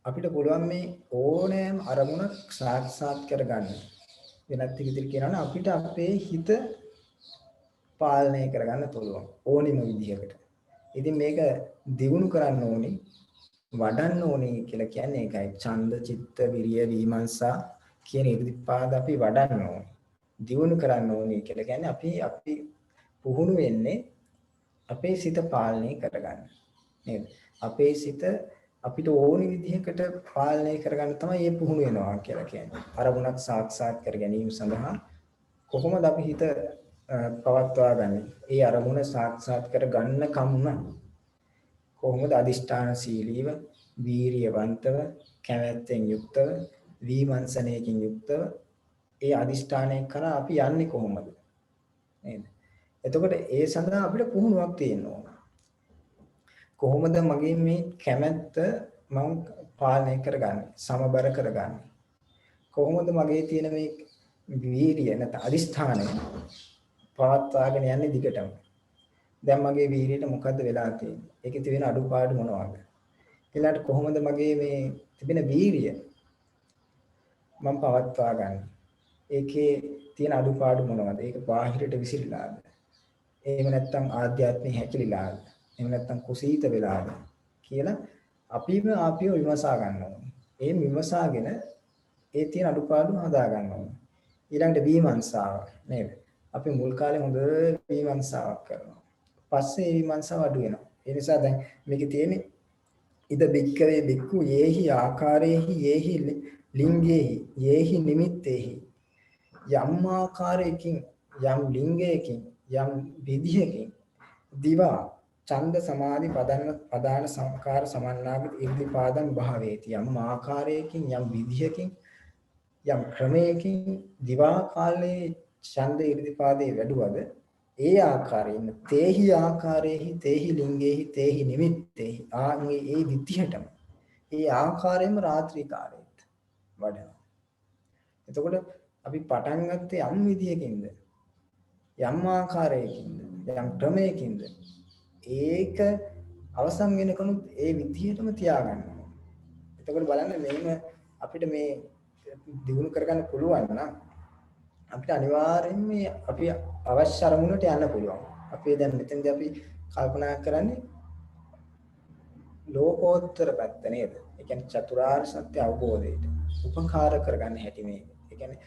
අපිට පුළුවන් මේ ඕනෑම අරමුණක් සාක්ෂාත් කරගන්න. වෙනත් විදිහට කියනවා නම් අපිට අපේ හිත පාලනය කරගන්න පුළුවන් ඕනිම විදිහකට. ඉතින් මේක දියුණු කරන්න ඕනේ, වඩන්න ඕනේ කියලා කියන්නේ ඒකයි. ඡන්ද, චිත්ත, විරිය, විමර්ශා කියන ඉරිදිපාද අපි වඩන්න ඕනේ. දියුණු කරන්න ඕනේ කියලා කියන්නේ අපි පුහුණු වෙන්නේ අපේ සිත පාලනය කරගන්න. නේද? අපේ සිත අපිට ඕනි විදිහකට පාලනය කරගන්න තමයි මේ පුහුණු වෙනවා කියලා කියන්නේ. අරමුණක් සාක්ෂාත් කර ගැනීම සඳහා කොහොමද අපි හිත පවත්වා ගන්නේ? ඒ අරමුණ සාක්ෂාත් කර ගන්න කම්ම කොහොමද අදිෂ්ඨානශීලීව, වීරියවන්තව, කැමැත්තෙන් යුක්තව, විමර්ශනයකින් යුක්තව ඒ අදිෂ්ඨානය කරා අපි යන්නේ කොහොමද? නේද? එතකොට ඒ සඳහා අපිට පුහුණුවක් තියෙන්න ඕන. කොහොමද මගේ මේ කැමැත්ත මම පාලනය කරගන්නේ, සමබර කරගන්නේ? කොහොමද මගේ තියෙන මේ වීරිය නැත්නම් අදිෂ්ඨානය පවත්වාගෙන යන්නේ දිගටම? දැන් මගේ වීරියට මොකද්ද වෙලා තියෙන්නේ? ඒකේ තියෙන අඩුපාඩු මොනවද? ඊළඟට කොහොමද මගේ මේ තිබෙන වීරිය මම පවත්වා ගන්න? ඒකේ තියෙන අඩුපාඩු මොනවද? ඒක බාහිරට විසිරලාද? එහෙම නැත්නම් ආධ්‍යාත්මික හැකිලිලාද? එහෙම නැත්නම් කුසීත වෙලාද කියලා අපිම විමසා ගන්න ඕනේ. ඒ විමසාගෙන ඒ තියෙන අඩුපාඩු හදා ගන්න ඕනේ. ඊළඟට විමර්ශාව නේද? අපි මුල් කාලේ හොඳ විමර්ශාවක් කරනවා. පස්සේ මේ විමර්ශාව අඩු වෙනවා. ඒ නිසා දැන් මේකේ තියෙන්නේ ඉද බික්කවේ බික්කු යේහි ආකාරේහි යේහි ලිංගේහි යේහි නිමිත්තේහි යම් ආකාරයකින් යම් ලිංගයකින් යම් විදිහකින් දිවා ඡන්ද සමාධි පදාන සංකාර සමන්නාගත ඉර්ධිපාදං භාවේති යම් ආකාරයකින් යම් විදිහකින් යම් ක්‍රමයකින් දිවා කාලේ ඡන්ද ඉර්ධිපාදේ වැඩුවද ඒ ආකාරයෙන් තේහි ආකාරයේහි තේහි ලිංගේහි තේහි නිමිත්තේහි ආන්ගේ ඒ විදිහටම ඒ ආකාරයෙන්ම රාත්‍රී කාලයේත් වඩනවා. එතකොට අපි පටන් ගත්තේ යම් විදියකින්ද යම් ආකාරයකින්ද යම් ක්‍රමයකින්ද ඒක අවසන් වෙනකනුත් ඒ විදිහටම තියාගන්න ඕනේ. එතකොට බලන්න මේම අපිට මේ දිනු කරගන්න පුළුවන් නම් අපිට අනිවාර්යෙන්ම අපි අවශ්‍ය අරමුණට යන්න පුළුවන්. අපි දැන් මෙතෙන්දී අපි කල්පනා කරන්නේ ලෝකෝත්තර පැත්ත නේද? ඒ කියන්නේ චතුරාර්ය සත්‍ය අවබෝධයට උපකාර කරගන්න හැටි මේක. ඒ කියන්නේ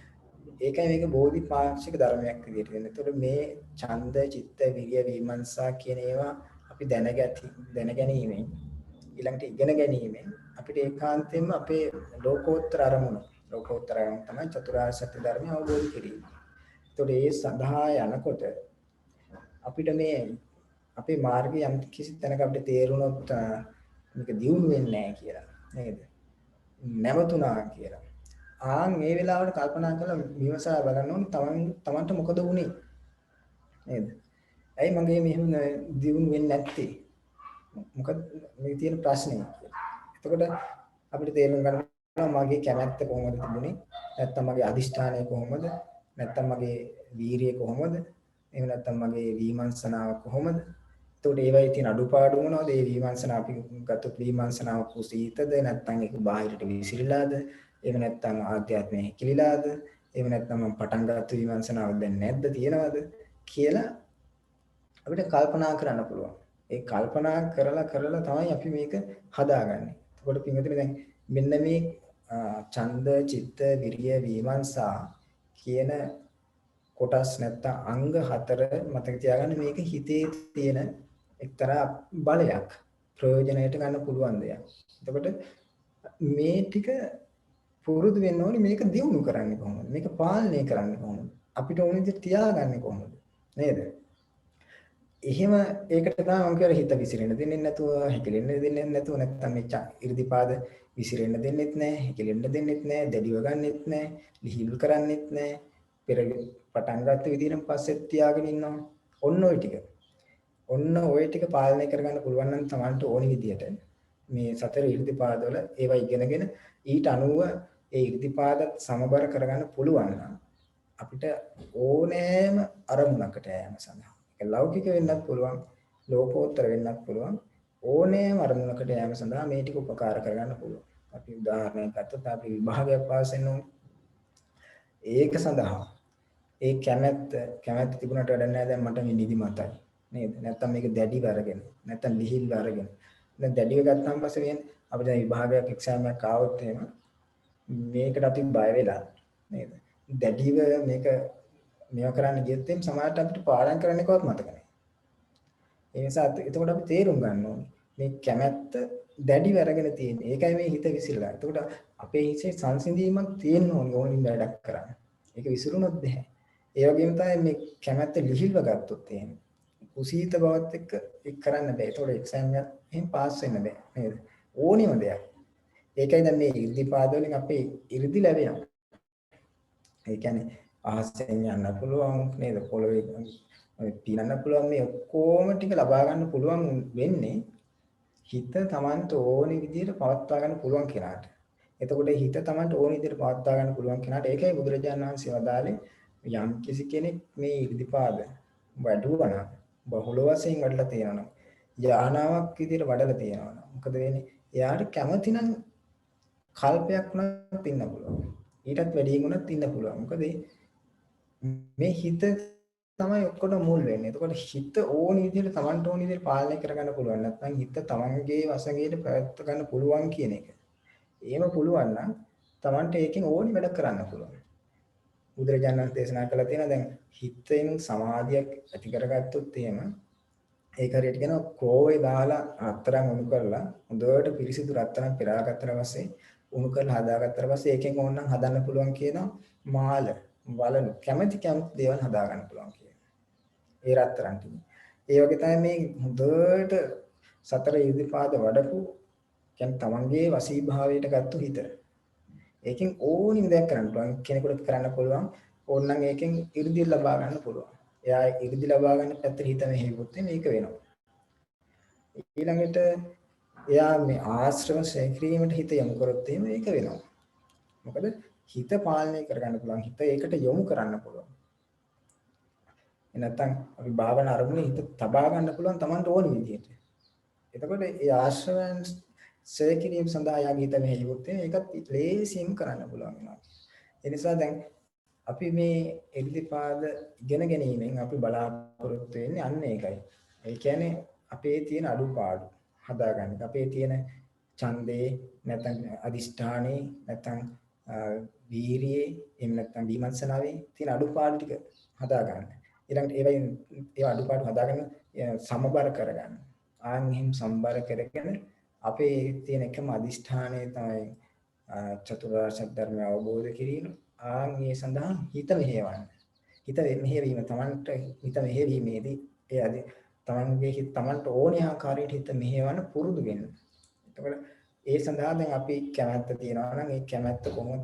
ඒකයි මේක බෝධිපාක්ෂික ධර්මයක් විදිහට වෙන්නේ. ඒතකොට මේ ඡන්ද, චිත්ත, විරිය, විමර්ශා කියන ඒවා අපි දැනගැනීමෙන් ඊළඟට ඉගෙන ගැනීමෙන් අපිට ඒකාන්තයෙන්ම අපේ ලෝකෝත්තර අරමුණ තමයි චතුරාර්ය සත්‍ය ධර්මය අවබෝධ කිරීම. ඒතකොට ඒ සඳහා යනකොට අපිට මේ අපේ මාර්ගය යම් කිසි තැනක අපිට තේරුණොත් මේක දියුණු වෙන්නේ නැහැ කියලා නේද? නැවතුණා කියලා. මේ වෙලාවට කල්පනා කරලා විමසා බලන්න ඕනේ තමන්ට මොකද වුනේ නේද? ඇයි මගේ මෙහෙම දියුණු වෙන්නේ නැත්තේ? මොකද මේ තියෙන ප්‍රශ්නේ කියලා. එතකොට අපිට තේරුම් ගන්න මගේ කැමැත්ත කොහොමද තිබුණේ? නැත්තම් මගේ අදිෂ්ඨානය කොහොමද? නැත්තම් මගේ වීරිය කොහොමද? එහෙම නැත්තම් මගේ විමර්ශනාව කොහොමද? එතකොට ඒවයි තියෙන අඩුපාඩු මොනවද? ඒ විමර්ශනාව අපි ගත්තොත් විමර්ශනාව කුසීතද? නැත්තම් ඒක බාහිරට විසිරලාද? එහෙම නැත්තම් ආධ්‍යාත්මයේ කිලිලාද? එහෙම නැත්තම් මම පටන් ගත්ත විමර්ශනාව දැන් නැද්ද තියනවද කියලා අපිට කල්පනා කරන්න පුළුවන්. ඒ කල්පනා කරලා තමයි අපි මේක හදාගන්නේ. එතකොට පින්වතුනි දැන් මෙන්න මේ ඡන්ද, චිත්ත, විරිය, විමර්ශා කියන කොටස් නැත්තම් අංග 4 මතක තියාගන්න මේක හිතේ තියෙන එක්තරා බලයක් ප්‍රයෝජනයට ගන්න පුළුවන් දෙයක්. එතකොට මේ ටික පුරුදු වෙන්න ඕනේ මේක දියුණු කරන්නේ කොහොමද? මේක පාලනය කරන්නේ කොහොමද? අපිට ඕන විදිහට තියාගන්නේ කොහොමද? නේද? එහෙම ඒකට තමයි මම කියන්නේ හිත විසිරෙන්න දෙන්නේ නැතුව, හැකිලෙන්න දෙන්නේ නැතුව නැත්තම් මේ ඉර්ධිපාද විසිරෙන්න දෙන්නෙත් නැහැ, හැකිලෙන්න දෙන්නෙත් නැහැ, දැඩිව ගන්නෙත් නැහැ, ලිහිල් කරන්නෙත් නැහැ. පෙර පටන් ගත්ත විදිහටම පස්සෙත් තියාගෙන ඉන්නවා. ඔන්න ඔය ටික. ඔන්න ඔය ටික පාලනය කරගන්න පුළුවන් නම් Tamanට ඕනි විදිහට මේ සතර ඉර්ධිපාදවල ඒවා ඉගෙනගෙන ඊට අනුව ඒ ඉර්ධිපාදත් සමබර කරගන්න පුළුවන් නම් අපිට ඕනෑම අරමුණකට යෑම සඳහා ඒක ලෞකික වෙන්නත් පුළුවන් ලෝකෝත්තර වෙන්නත් පුළුවන් ඕනෑම අරමුණකට යෑම සඳහා මේ ටික උපකාර කරගන්න පුළුවන්. අපි උදාහරණයක් ගත්තොත් අපි විභාගයක් පාස් වෙන්න ඕනේ. ඒක සඳහා ඒ කැමැත්ත තිබුණට වැඩක් නැහැ දැන් මට මේ නිදිමතයි නේද? නැත්තම් මේක දැඩිව අරගෙන නැත්තම් ලිහිල්ව අරගෙන දැන් දැඩිව ගත්තාන් පස්සේ වෙන්නේ අපිට විභාගයක් එක්සෑම් එකක් ආවොත් එහෙම මේකට අපි බය වෙලා නේද? දැඩිව මේක මේවා කරන්න ගියොත් එම් සමහරට අපිට පාඩම් කරන්න එකවත් මතක නැහැ. ඒ නිසා එතකොට අපි තේරුම් ගන්න ඕනේ මේ කැමැත්ත දැඩිව අරගෙන තියෙන්නේ. ඒකයි මේ හිත විසිරලා. එතකොට අපේ හිතේ සංසිඳීමක් තියෙන්න ඕනේ ඕනින් වැඩක් කරන්න. ඒක විසිරුණොත් බෑ. ඒ වගේම තමයි මේ කැමැත්ත ලිහිල්ව ගත්තොත් එහෙම. කුසීත බවත් එක්ක ඒක කරන්න බෑ. ඒතකොට එක්සෑම් එකක් එහෙම පාස් වෙන්න බෑ නේද? ඕනිම දෙයක්. ඒකයි දැන් මේ ඉර්ධිපාද වලින් අපේ ඉර්ධි ලැබෙනවා. ඒ කියන්නේ අහසෙන් යන්න පුළුවන් නේද? පොළවේ පිනන්න පුළුවන් මේ ඔක්කොම ටික ලබා ගන්න පුළුවන් වෙන්නේ හිත Tamanට ඕනි විදිහට පවත්වා ගන්න පුළුවන් කෙනාට. එතකොට හිත Tamanට ඕනි විදිහට පවත්වා ගන්න පුළුවන් කෙනාට ඒකයි බුදුරජාණන් වහන්සේ වදාළේ යම් කිසි කෙනෙක් මේ ඉර්ධිපාද වඩුවා නම් බහුල වශයෙන් වඩලා තියෙනවා නම් යානාවක් විදිහට වඩලා තියෙනවා නම් මොකද වෙන්නේ? එයාට කැමති නම් කල්පයක් වුණත් ඉන්න පුළුවන්. ඊටත් වැඩියෙන් වුණත් ඉන්න පුළුවන්. මොකද මේ හිත තමයි ඔක්කොම මුල් වෙන්නේ. එතකොට හිත ඕනි විදිහට Tamanට ඕනි විදිහට පාලනය කරගන්න පුළුවන්. නැත්නම් හිත Tamanගේ වශයෙන් ප්‍රයත්න ගන්න පුළුවන් කියන එක. එහෙම පුළුවන් නම් Tamanට ඒකෙන් ඕනි වැඩ කරන්න පුළුවන්. බුදුරජාණන් දේශනා කළා තියෙනවා දැන් හිතෙන් සමාධියක් ඇති කරගත්තොත් එහෙම ඒක හරියට කියනවා කෝවේ දාලා රත්තරන් උණු කරලා හොඳට පිරිසිදු රත්තරන් පෙරාගත්තට පස්සේ උණු කරලා හදාගත්තට පස්සේ ඒකෙන් ඕනනම් හදන්න පුළුවන් කියනවා මාල වලලු කැමැති දේවල් හදා ගන්න පුළුවන් කියනවා. ඒ රත්තරන් ටික. ඒ වගේ තමයි මේ හොඳට සතර ඉර්ධිපාද වඩපු කියන්නේ තමන්ගේ වසීභාවයට ගත්තු හිත. ඒකෙන් ඕනිම දෙයක් කරන්න පුළුවන්. කෙනෙකුට කරන්න පුළුවන්. ඕනනම් ඒකෙන් ඉර්ධිය ලබා ගන්න පුළුවන්. එයා ඉර්ධි ලබා ගන්න පැත්තට හිත මෙහෙවුවොත් මේක වෙනවා. ඊළඟට එයා මේ ආශ්‍රව ශේක්‍රීමට හිත යොමු කරොත් මේක වෙනවා. මොකද හිත පාලනය කරගන්න පුළුවන්. හිත ඒකට යොමු කරන්න පුළුවන්. නැත්නම් අපි භාවනා අරමුණේ හිත තබා ගන්න පුළුවන් Tamanට ඕන විදිහට. එතකොට ඒ ආශ්‍රවයන් ශේක්‍රීම සඳහා යාගීත මෙහෙයුවොත් ඒකත් ලේසියෙන් කරන්න පුළුවන් වෙනවා. ඒ නිසා දැන් අපි මේ ඉර්ධිපාද ඉගෙන ගැනීමෙන් අපි බලාපොරොත්තු වෙන්නේ අන්න ඒකයි. ඒ කියන්නේ අපේ තියෙන අඩුපාඩු හදාගන්න. අපේ තියෙන ඡන්දේ නැත්නම් අදිෂ්ඨානේ නැත්නම් වීරියේ එහෙම නැත්නම් විමර්ශනාවේ තියෙන අඩුපාඩු ටික හදාගන්න. ඊළඟට ඒ අඩුපාඩු හදාගෙන සමබර කරගන්න. ආන් එහෙම සම්බර කරගෙන අපේ තියෙන එකම අදිෂ්ඨානය තමයි චතුරාර්ය සත්‍ය ධර්මය අවබෝධ කිරීම. ආන් මේ සඳහා හිත මෙහෙවන්න. හිත මෙහෙවීම Tamanට හිත මෙහෙවීමේදී ඒ තමන්ගේ හිත තමන්ට ඕනේ ආකාරයට හිත මෙහෙවන්න පුරුදු වෙන්න. එතකොට ඒ සඳහා දැන් අපි කැමැත්ත තියනවා නම් ඒ කැමැත්ත කොහොමද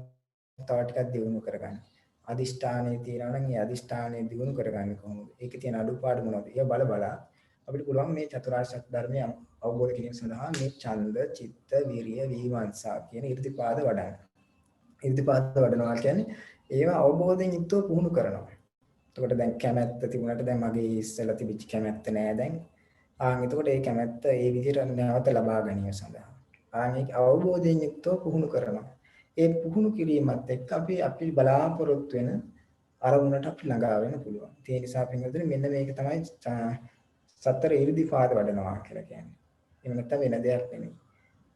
තව ටිකක් දියුණු කරගන්නේ? අදිෂ්ඨානයේ තියනවා නම් ඒ අදිෂ්ඨානය දියුණු කරගන්නේ කොහොමද? ඒකේ තියෙන අඩුපාඩු මොනවද? ඒ බල අපිට පුළුවන් මේ චතුරාර්ය සත්‍ය ධර්මය අවබෝධ කිරීම සඳහා මේ ඡන්ද, චිත්ත, විරිය, විමර්ශා කියන ඉර්ධිපාද වඩන්න. ඉර්ධිපාද වඩනවා කියන්නේ ඒවා අවබෝධයෙන් යුක්තව පුහුණු කරනවා. එතකොට දැන් කැමැත්ත තිබුණාට දැන් මගේ ඉස්සෙල්ලා තිබිච්ච කැමැත්ත නෑ දැන්. එතකොට ඒ කැමැත්ත ඒ විදිහට නැවත ලබා ගැනීම සඳහා. ඒක අවබෝධයෙන් යුක්තව පුහුණු කරනවා. ඒ පුහුණු කිරීමත් එක්ක අපි බලාපොරොත්තු වෙන අරමුණට අපි ළඟා වෙන්න පුළුවන්. ඒ නිසා පින්වතුනි මෙන්න මේක තමයි සතර ඉර්ධිපාද වඩනවා කියලා කියන්නේ. එහෙම නැත්නම් වෙන දෙයක් නෙමෙයි.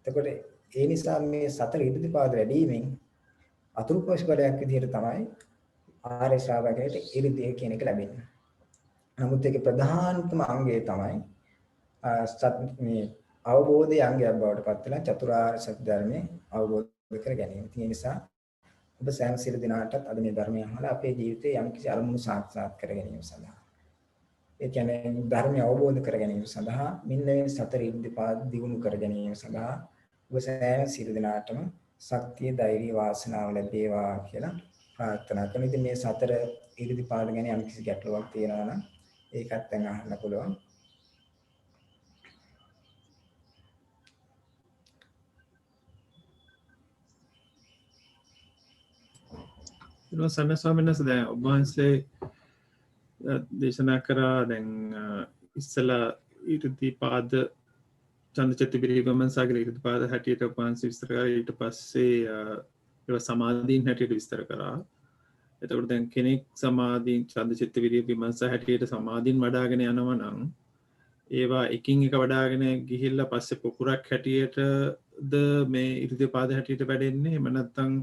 එතකොට ඒ නිසා මේ සතර ඉර්ධිපාද වැඩිවීමෙන් අතුරුපොස් බලයක් විදිහට තමයි ආර්ය ශ්‍රාවකයට 이르දිය කියන එක ලැබෙන්නේ. නමුත් ඒකේ ප්‍රධානතම අංගය තමයි මේ අවබෝධයේ අංගයක් බවට පත් වෙලා චතුරාර්ය සත්‍ය ධර්මයේ අවබෝධ කර ගැනීම. ඒ නිසා ඔබ සෑම සියලු දිනාටත් අද මේ ධර්මය අහලා අපේ ජීවිතේ යම්කිසි අරමුණු සාක්ෂාත් කර ගැනීම සඳහා ඒ කියන්නේ ධර්මය අවබෝධ කර ගැනීම සඳහා මෙන්න මේ සතර ඉද්ධිපාද දියුණු කර ගැනීම සඳහා ඔබ සෑම සියලු දිනාටම ශක්තිය ධෛර්ය වාසනාව ලැබේවා කියලා ප්‍රාර්ථනා කරනවා. ඉතින් මේ සතර ඉද්ධිපාද ගැන යම්කිසි ගැටලුවක් තියෙනවා නම් ඒකත් දැන් අහන්න පුළුවන්. සන්න ස්වාමීන් වහන්සේ දැන් ඔබ වහන්සේ දේශනා කරා දැන් ඉස්සලා ඊර්තිපාද චන්දචිත්ත විරිවමනසාගර ඊර්තිපාද හැටියට ඔබ වහන්සේ විස්තර කරා. ඊට පස්සේ ඒවා සමාධීන් හැටියට විස්තර කරා. එතකොට දැන් කෙනෙක් සමාධීන් චන්දචිත්ත විරිවමනස හැටියට සමාධීන් වඩාගෙන යනවා නම් ඒවා එකින් එක වඩාගෙන ගිහිල්ලා පස්සේ පොකුරක් හැටියටද මේ ඊර්තිපාද හැටියට වැඩෙන්නේ? එහෙම නැත්නම්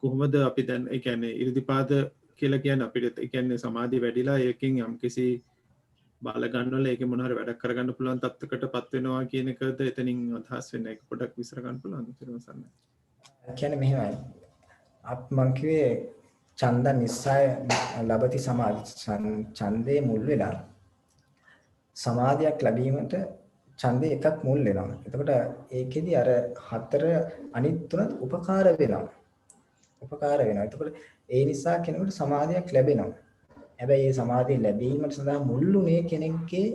කොහොමද අපි දැන් ඒ කියන්නේ 이르දිපාද කියලා කියන්නේ අපිට ඒ කියන්නේ සමාධිය වැඩිලා ඒකෙන් යම්කිසි බාල ගන්නවල ඒකේ මොන හරි වැඩක් කරගන්න පුළුවන් තත්ත්වයකටපත් වෙනවා කියන එකද එතනින් අදහස් වෙන්නේ? ඒක පොඩ්ඩක් විස්තර ගන්න පුළුවන්ද? ඊට කියන්නේ මෙහෙමයි. මං කිව්වේ ඡන්ද නිස්සය ලබති සමාධි ඡන්දේ මුල් වෙලා සමාධියක් ලැබීමට ඡන්දේ එකක් මුල් වෙනවා. එතකොට ඒකෙදි අර හතර අනිත් තුනත් උපකාර වෙනවා. එතකොට ඒ නිසා කෙනෙකුට සමාධියක් ලැබෙනවා. හැබැයි මේ සමාධිය ලැබීමට සඳහා මුල්ුනේ කෙනෙක්ගේ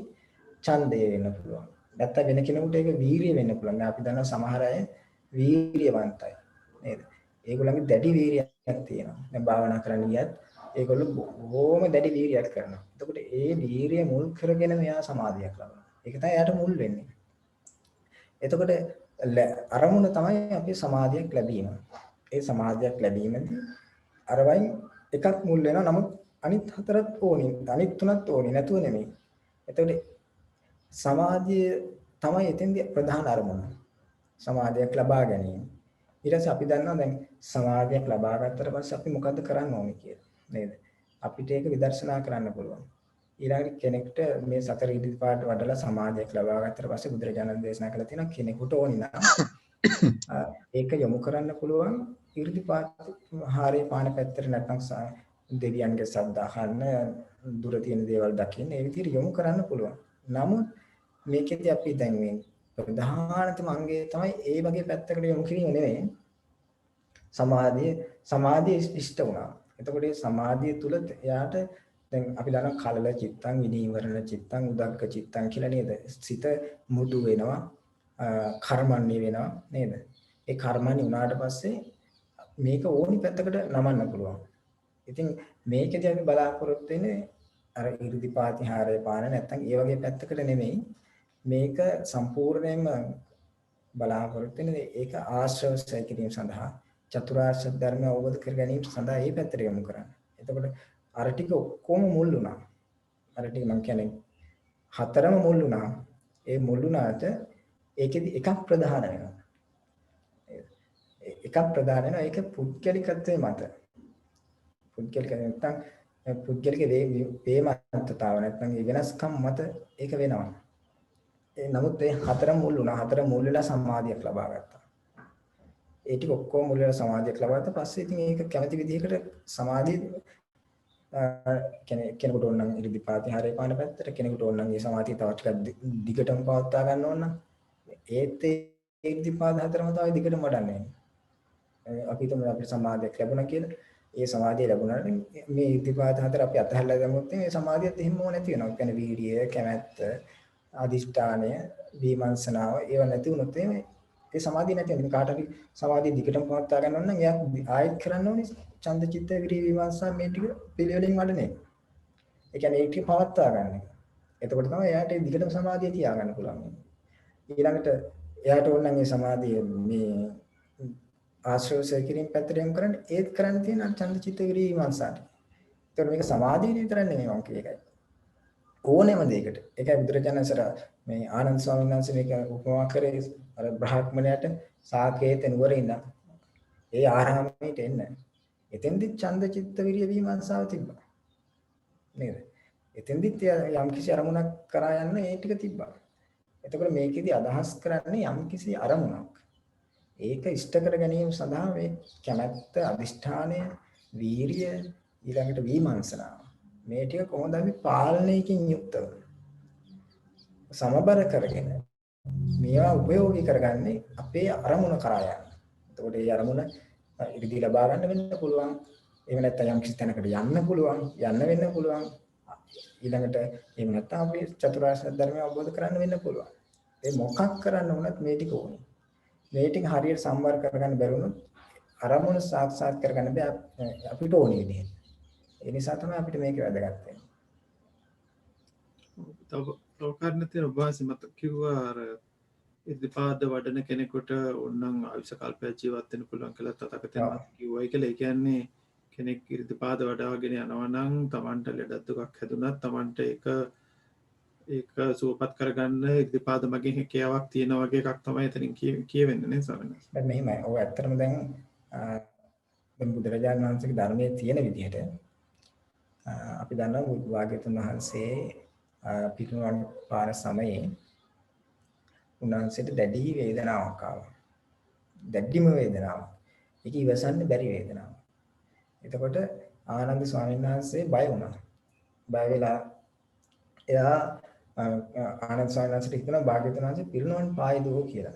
ඡන්දය වෙන්න පුළුවන්. නැත්නම් වෙන කෙනෙකුට ඒක වීරිය වෙන්න පුළුවන්. අපි දන්නවා සමහර අය වීරියවන්තයි. නේද? ඒගොල්ලන්ගේ දැඩි වීරියක් තියෙනවා. දැන් භාවනා කරන්න ගියත් ඒගොල්ලෝ බොහොම දැඩි වීරියක් කරනවා. එතකොට ඒ වීරිය මුල් කරගෙන මෙයා සමාධියක් ලබනවා. ඒක තමයි එයාට මුල් වෙන්නේ. එතකොට අරමුණ තමයි අපේ සමාධියක් ලැබීම. ඒ සමාධියක් ලැබීමේදී අර වයින් එකක් මුල් වෙනවා. නමුත් අනිත් හතරත් ඕනි. අනිත් තුනත් ඕනි නැතුව නෙමෙයි. එතකොට සමාධිය තමයි එතෙන්දී ප්‍රධාන අරමුණ. සමාධියක් ලබා ගැනීම. ඊට පස්සේ අපි දන්නවා දැන් සමාධියක් ලබා ගත්තට පස්සේ අපි මොකද්ද කරන්න ඕනේ කියලා. නේද? අපිට ඒක විදර්ශනා කරන්න පුළුවන්. ඊළඟට කෙනෙක්ට මේ සතර ඉද්ධිපාද වඩලා සමාධියක් ලබා ගත්තට පස්සේ බුදුරජාණන් දේශනා කළා තියෙනවා කෙනෙකුට ඕනි නම් ඒක යොමු කරන්න පුළුවන් 이르දිපාත හාරේ පාන පැත්තට නැත්නම් දෙවියන්ගේ ශබ්ද අහන්න දුර තියෙන දේවල් දකින්න ඒ විදිහට යොමු කරන්න පුළුවන්. නමුත් මේකෙදී අපි දැන් මේ ප්‍රධානතම අංගය තමයි ඒ වගේ පැත්තකට යොමු කිරීම නෙවෙයි. සමාධිය ඉෂ්ට වුණා. එතකොට මේ සමාධිය තුල එයාට දැන් අපි දන්නවා කලල චිත්තං විනීවරණ චිත්තං උදග්ග චිත්තං කියලා නේද? සිත මුදු වෙනවා. කර්මන්නේ වෙනවා නේද? ඒ කර්මන්නේ උනාට පස්සේ මේක ඕනි පැත්තකට නමන්න පුළුවන්. ඉතින් මේකදී අපි බලාපොරොත්තු වෙන්නේ අර 이르දිපාති හාරය පාන නැත්තම් ඒ වගේ පැත්තකට නෙමෙයි. මේක සම්පූර්ණයෙන්ම බලාපොරොත්තු වෙන්නේ ඒක ආශ්‍රවය කිරීම සඳහා චතුරාර්ය සත්‍ය ධර්මය අවබෝධ කර ගැනීම සඳහා මේ පැත්තට යොමු කරන්න. එතකොට අර ටික ඔක්කොම මුල් වුණා. අර ටික මම කියන්නේ හතරම මුල් වුණා. ඒ මුල් වුණාට ඒකෙදි එකක් ප්‍රධාන වෙනවා. එකක් ප්‍රධාන වෙනවා. ඒක පුද්ගලිකත්වයේ මත. පුද්ගලික නැත්නම් පුද්ගලික වේමන්තතාව නැත්නම් ඒ වෙනස්කම් මත ඒක වෙනවා. නමුත් ඒ හතරම මුල් වුණා. හතර මුල් වෙලා සමාධියක් ලබා ගත්තා. ඒ ටික ඔක්කොම මුල් වෙලා සමාධියක් ලබා ගත්තා. පස්සේ ඉතින් ඒක කැමැති විදිහකට සමාධිය කෙනෙකුට ඕන නම් 이르දිපාති හරේ පාන පැත්තට කෙනෙකුට ඕන නම් ඒ සමාධිය තව ටිකක් දිගටම පවත්වා ගන්න ඕන නම් ඒත් ඒ ඉර්ධිපාද හතරම තමයි දිගටම වඩන්නේ. අපි හිතමු අපිට සමාධියක් ලැබුණා කියලා. ඒ සමාධිය ලැබුණාට මේ ඉර්ධිපාද හතර අපි අතහැරලා දැම්මොත් මේ සමාධියත් එහෙමම නැති වෙනවා. ඒ කියන්නේ වීර්යය, කැමැත්ත, අදිෂ්ඨානය, විමර්ශනාව ඒව නැති වුණොත් ඒ සමාධිය නැති වෙනවා. කාට හරි සමාධිය දිගටම පවත්වා ගන්න ඕන නම් එයා ආයෙත් කරන්න ඕනේ ඡන්ද චිත්ත විරිය විමර්ශන මේ ටික පිළිවෙලින් වඩන්නේ. ඒ කියන්නේ ඒ ටික පවත්වා ගන්න එක. එතකොට තමයි එයාට දිගටම සමාධිය තියාගන්න පුළුවන්. ඊළඟට එයාට ඕන නම් මේ සමාධිය මේ ආශ්‍රවය කිරීම පැත්තට යොමු කරන්න ඒත් කරන්න තියෙන ඡන්ද චිත්ත විරිය විමර්ශන. ඒතකොට මේක සමාධිය විතර නෙමෙයි මම කිය එකයි. ඕනෙම දෙයකට. ඒකයි බුදුරජාණන්සර මේ ආනන්ද ස්වාමීන් වහන්සේ මේක උපමා කරේ අර බ්‍රාහ්මණයට සාකේත නුවර ඉඳන් ඒ ආරාමයට එන්න. එතෙන්දි ඡන්ද චිත්ත විරිය විමර්ශාව තිබ්බා. නේද? එතෙන්දිත් යම් කිසි අරමුණක් කරා යන්න ඒ ටික තිබ්බා. එතකොට මේකෙදි අදහස් කරන්නේ යම් කිසි අරමුණක්. ඒක ඉෂ්ට කර ගැනීම සඳහා මේ කැමැත්ත, අදිෂ්ඨානය, වීරිය, ඊළඟට විමර්ශනාව. මේ ටික කොහොමද අපි පාලනයකින් යුක්තව සමබර කරගෙන මේවා උපයෝගී කරගන්නේ අපේ අරමුණ කරා යන්න. එතකොට මේ අරමුණ ඉදිරි ලබා ගන්න වෙන්න පුළුවන්. එහෙම නැත්නම් යම් කිසි තැනකට යන්න පුළුවන්, යන්න වෙන්න පුළුවන්. ඊළඟට එහෙම නැත්නම් අපි චතුරාර්ය සත්‍ය ධර්මය අවබෝධ කරගන්න වෙන්න පුළුවන්. ඒ මොකක් කරන්න වුණත් මේ ටික ඕනේ. මේ ටික හරියට සම්බර කරගන්න බැරුණොත් අරමුණ සාක්ෂාත් කරගන්න බෑ අපිට ඕනේ විදිහට. ඒ නිසා තමයි අපිට මේක වැදගත් වෙන්නේ. තව කාරණා තියෙන ඔබ වහන්සේ මතක කිව්වා අර ඉර්ධිපාද වඩන කෙනෙකුට ඕනනම් ආයුෂ කල්පයක් ජීවත් වෙන්න පුළුවන් කියලා තථාගතයන් කිව්වයි කියලා. ඒ කියන්නේ කෙනෙක් ඉර්ධිපාද වඩාගෙන යනවා නම් Tamanට ලෙඩක් දුකක් හැදුනත් Tamanට ඒක සුවපත් කරගන්න ඉර්ධිපාද මගින් හැකියාවක් තියෙන වගේ එකක් තමයි එතනින් කියවෙන්නේ නේ ස්වාමීන් වහන්සේ. දැන් මෙහිමයි. ඔය ඇත්තටම දැන් බුදුරජාණන් වහන්සේගේ ධර්මයේ තියෙන විදිහට අපි දන්නවා වාග්යතුන් වහන්සේ පිටුවන් පාර සමයේ උන්වහන්සේට දැඩි වේදනාවක් ආවා. දැඩිම වේදනාවක්. ඒක ඉවසන්න බැරි වේදනාවක්. එතකොට ආනන්ද ස්වාමීන් වහන්සේ බය වුණා. බය වෙලා එයා ආනන්ද ස්වාමීන් වහන්සේට හිතුණා වාග්යතුන් වහන්සේ පිරිනවන් පායිදෝ කියලා.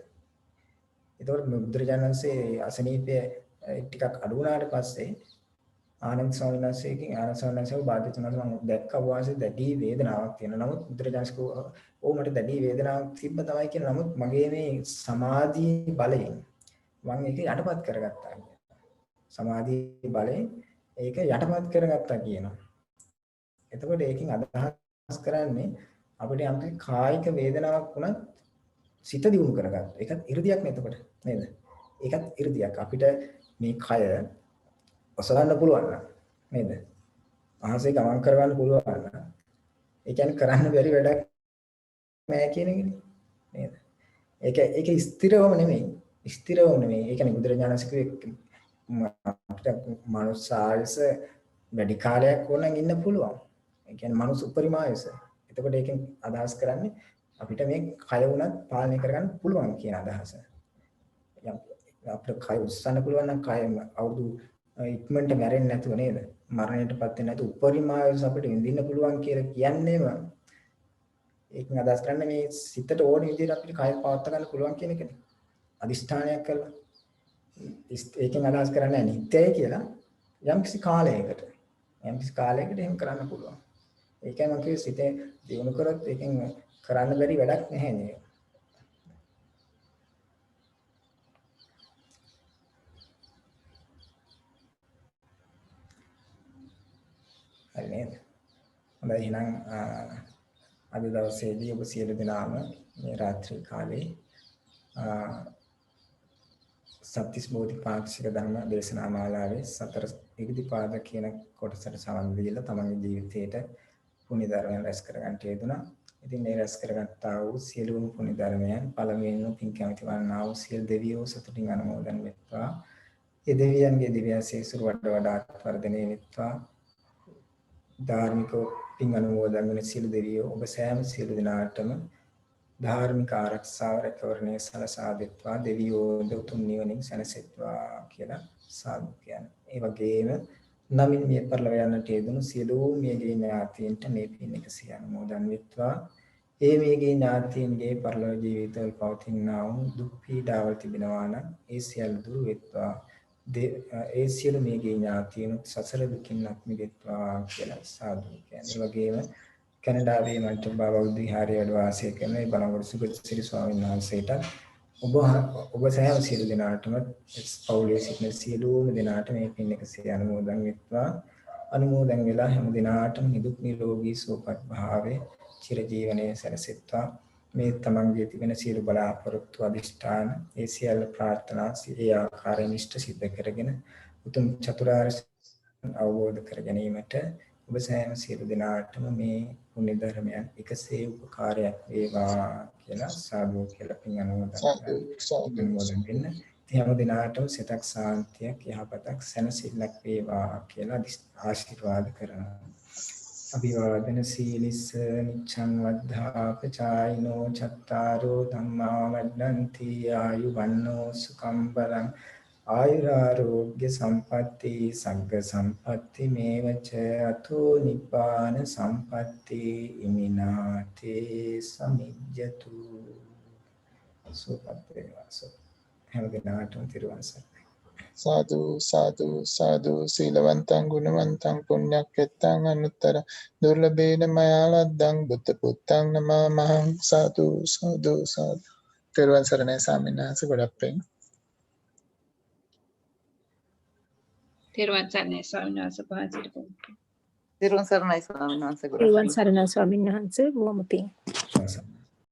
එතකොට බුදුරජාණන් වහන්සේ අසනීපය ටිකක් අඩු වුණාට පස්සේ ආනන්ද ස්වාමීන් වහන්සේ වාග්යතුන් වහන්සේ මම දැක්කා වාසේ දැඩි වේදනාවක් තියෙනවා. නමුත් බුදුරජාණන් වහන්සේ මට දැඩි වේදනාවක් තිබ්බ තමයි කියලා. නමුත් මගේ මේ සමාධි බලයෙන් මම ඒක යටපත් කරගත්තා. සමාධි බලයෙන් ඒක යටපත් කරගත්තා කියනවා. එතකොට ඒකෙන් අදහස් කරන්නේ අපිට යම් කායික වේදනාවක් වුණත් සිත දියුණු කරගන්න. ඒකත් 이르දියක් නේ එතකොට නේද? ඒකත් 이르දියක්. අපිට මේ කය ඔසවන්න පුළුවන් නේද? අහසේ ගමන් කරගන්න පුළුවන්. ඒ කියන්නේ කරන්න බැරි වැඩක් නෑ කියන එකනේ නේද? ඒක ස්ථිරවම නෙමෙයි. ස්ථිරවම නෙමෙයි. ඒ කියන්නේ බුදුරජාණන් වහන්සේ අපිට මනුස්ස ආයස වැඩි කාලයක් ඕනනම් ඉන්න පුළුවන්. ඒ කියන්නේ මනුස්ස උපරිම ආයස. එතකොට ඒකෙන් අදහස් කරන්නේ අපිට මේ කය උනත් පාලනය කරගන්න පුළුවන් කියන අදහස. අපිට කය උස්සන්න පුළුවන් නම් කය අවුරුදු ඉක්මනට මැරෙන්නේ නැතුව නේද? මරණයටපත් වෙන්නේ නැතුව උපරිම ආයස අපිට විඳින්න පුළුවන් කියලා කියන්නේම ඒකෙන් අදහස් කරන්නේ මේ සිතට ඕන විදිහට අපිට කය පවත්වා ගන්න පුළුවන් කියන එකනේ. අදිෂ්ඨානයක් කරලා. ඒකෙන් අදහස් කරන්නේ නිත්‍යයි කියලා යම්කිසි කාලයකට. යම්කිසි කාලයකට එහෙම කරන්න පුළුවන්. ඒකයි මම කිව්වේ සිතේ දිනු කරොත් ඒකෙන් කරන්න බැරි වැඩක් නැහැ නේද? හරි නේද? හොඳයි එහෙනම් අද දවසේදී ඔබ සියලු දෙනාම මේ රාත්‍රී කාලේ සත්‍තිස් බෝධිපාක්ෂික ධර්ම දේශනා මාලාවේ සතර ඉරිදිපාද කියන කොටසට සමන් දීලා තමන්ගේ ජීවිතයට පුණ්‍ය ධර්මයන් රැස් කරගන්න යෙදුණා. ඉතින් මේ රැස් කරගත්තා වූ සියලුම පුණ්‍ය ධර්මයන් පළමුවෙන්ම පින් කැමති වන්නා වූ සියලු දෙවියෝ සතුටින් අනුමෝදන් වෙත්වා. ඒ දෙවියන්ගේ දිව්‍ය ආශීර්වාද වඩාත් වර්ධනය වෙත්වා. ධාර්මික පින් අනුමෝදන් වෙන සියලු දෙවියෝ ඔබ සෑම සියලු දෙනාටම ධාර්මික ආරක්ෂාව රැකවරණය සලසා දෙත්වා. දෙවියෝ උතුම් නිවනින් සැනසෙත්වා කියලා සාදු කියන්නේ. ඒ වගේම නමින් මිය පරලව යන්නට යෙදුණු සියලුම මියගේ ඥාතීන්ට මේ පින් එකසිය අනුමෝදන් වෙත්වා. ඒ මියගේ ඥාතීන්ගේ පරලොව ජීවිතවල පවතිනා වූ දුක් පීඩාවල් තිබෙනවා නම් ඒ සියල්ල දුරු වෙත්වා. ඒ සියලු මියගේ ඥාතීන් සසර දුකින් අත් මිදෙත්වා කියලා සාදු කියන්නේ. ඒ වගේම කැනඩාවේ මන්ටබ බෞද්ධ විහාරයේ වැඩ වාසය කරන බලංගොඩ සුගතසිරි ස්වාමීන් වහන්සේට ඔබ සෑම සියලු දෙනාටම පවුලේ සිටින සියලුම දෙනාට මේ පින් එකසේ අනුමෝදන් වෙත්වා. අනුමෝදන් වෙලා හැම දිනාටම නිදුක් නිරෝගී සුවපත් භාවයේ චිරජීවනයේ සැලසෙත්වා. මේ තමන්ගේ තිබෙන සියලු බලාපොරොත්තු අධිෂ්ඨාන ඒ සියල්ල ප්‍රාර්ථනා ඒ ආකාරයෙන් ඉෂ්ට සිද්ධ කරගෙන උතුම් චතුරාර්ය අවබෝධ කර ගැනීමට ඔබ සෑම සියලු දෙනාටම මේ පුණ්‍ය ධර්මයන් එකසේ උපකාරයක් වේවා කියලා සාදු කියලා පින් අනුමෝදන් වෙන්න. හැම දිනාටම සිතක් සාන්තියක් යහපතක් සැනසෙල්ලක් වේවා කියලා ආශිර්වාද කරනවා. අභිවාදන සීලිස්ස නිච්ඡං වද්ධා පචායිනෝ චත්තාරෝ ධම්මා වඩ්ඩಂತಿ ආයුවන්නෝ සුඛං බලං ආයුරාෝග්‍ය සම්පatti සග්ග සම්පatti මේවච අතෝ නිබ්බාන සම්පatti ඉමිනාතේ සමිජ්ජතු සුපත් වේවාසෝ හැම දිනාටම තිරුවන් සරණයි. සාදු සාදු සාදු සීලවන්තං ගුණවන්තං පුඤ්ඤක්කෙත්තං අනුත්තර දුර්ලභේන මයා ලද්දං බුද්ධ පුත්තං නමාමහං සාදු සාදු සාදු. තිරුවන් සරණයි ස්වාමීන් වහන්සේ ගොඩක් පිං. තෙරුවන් සරණයි ස්වාමීන් වහන්සේ පහසුට පොත්. තෙරුවන් සරණයි ස්වාමීන් වහන්සේ ගොඩක් තෙරුවන් සරණයි ස්වාමීන් වහන්සේ බොහොම පිං.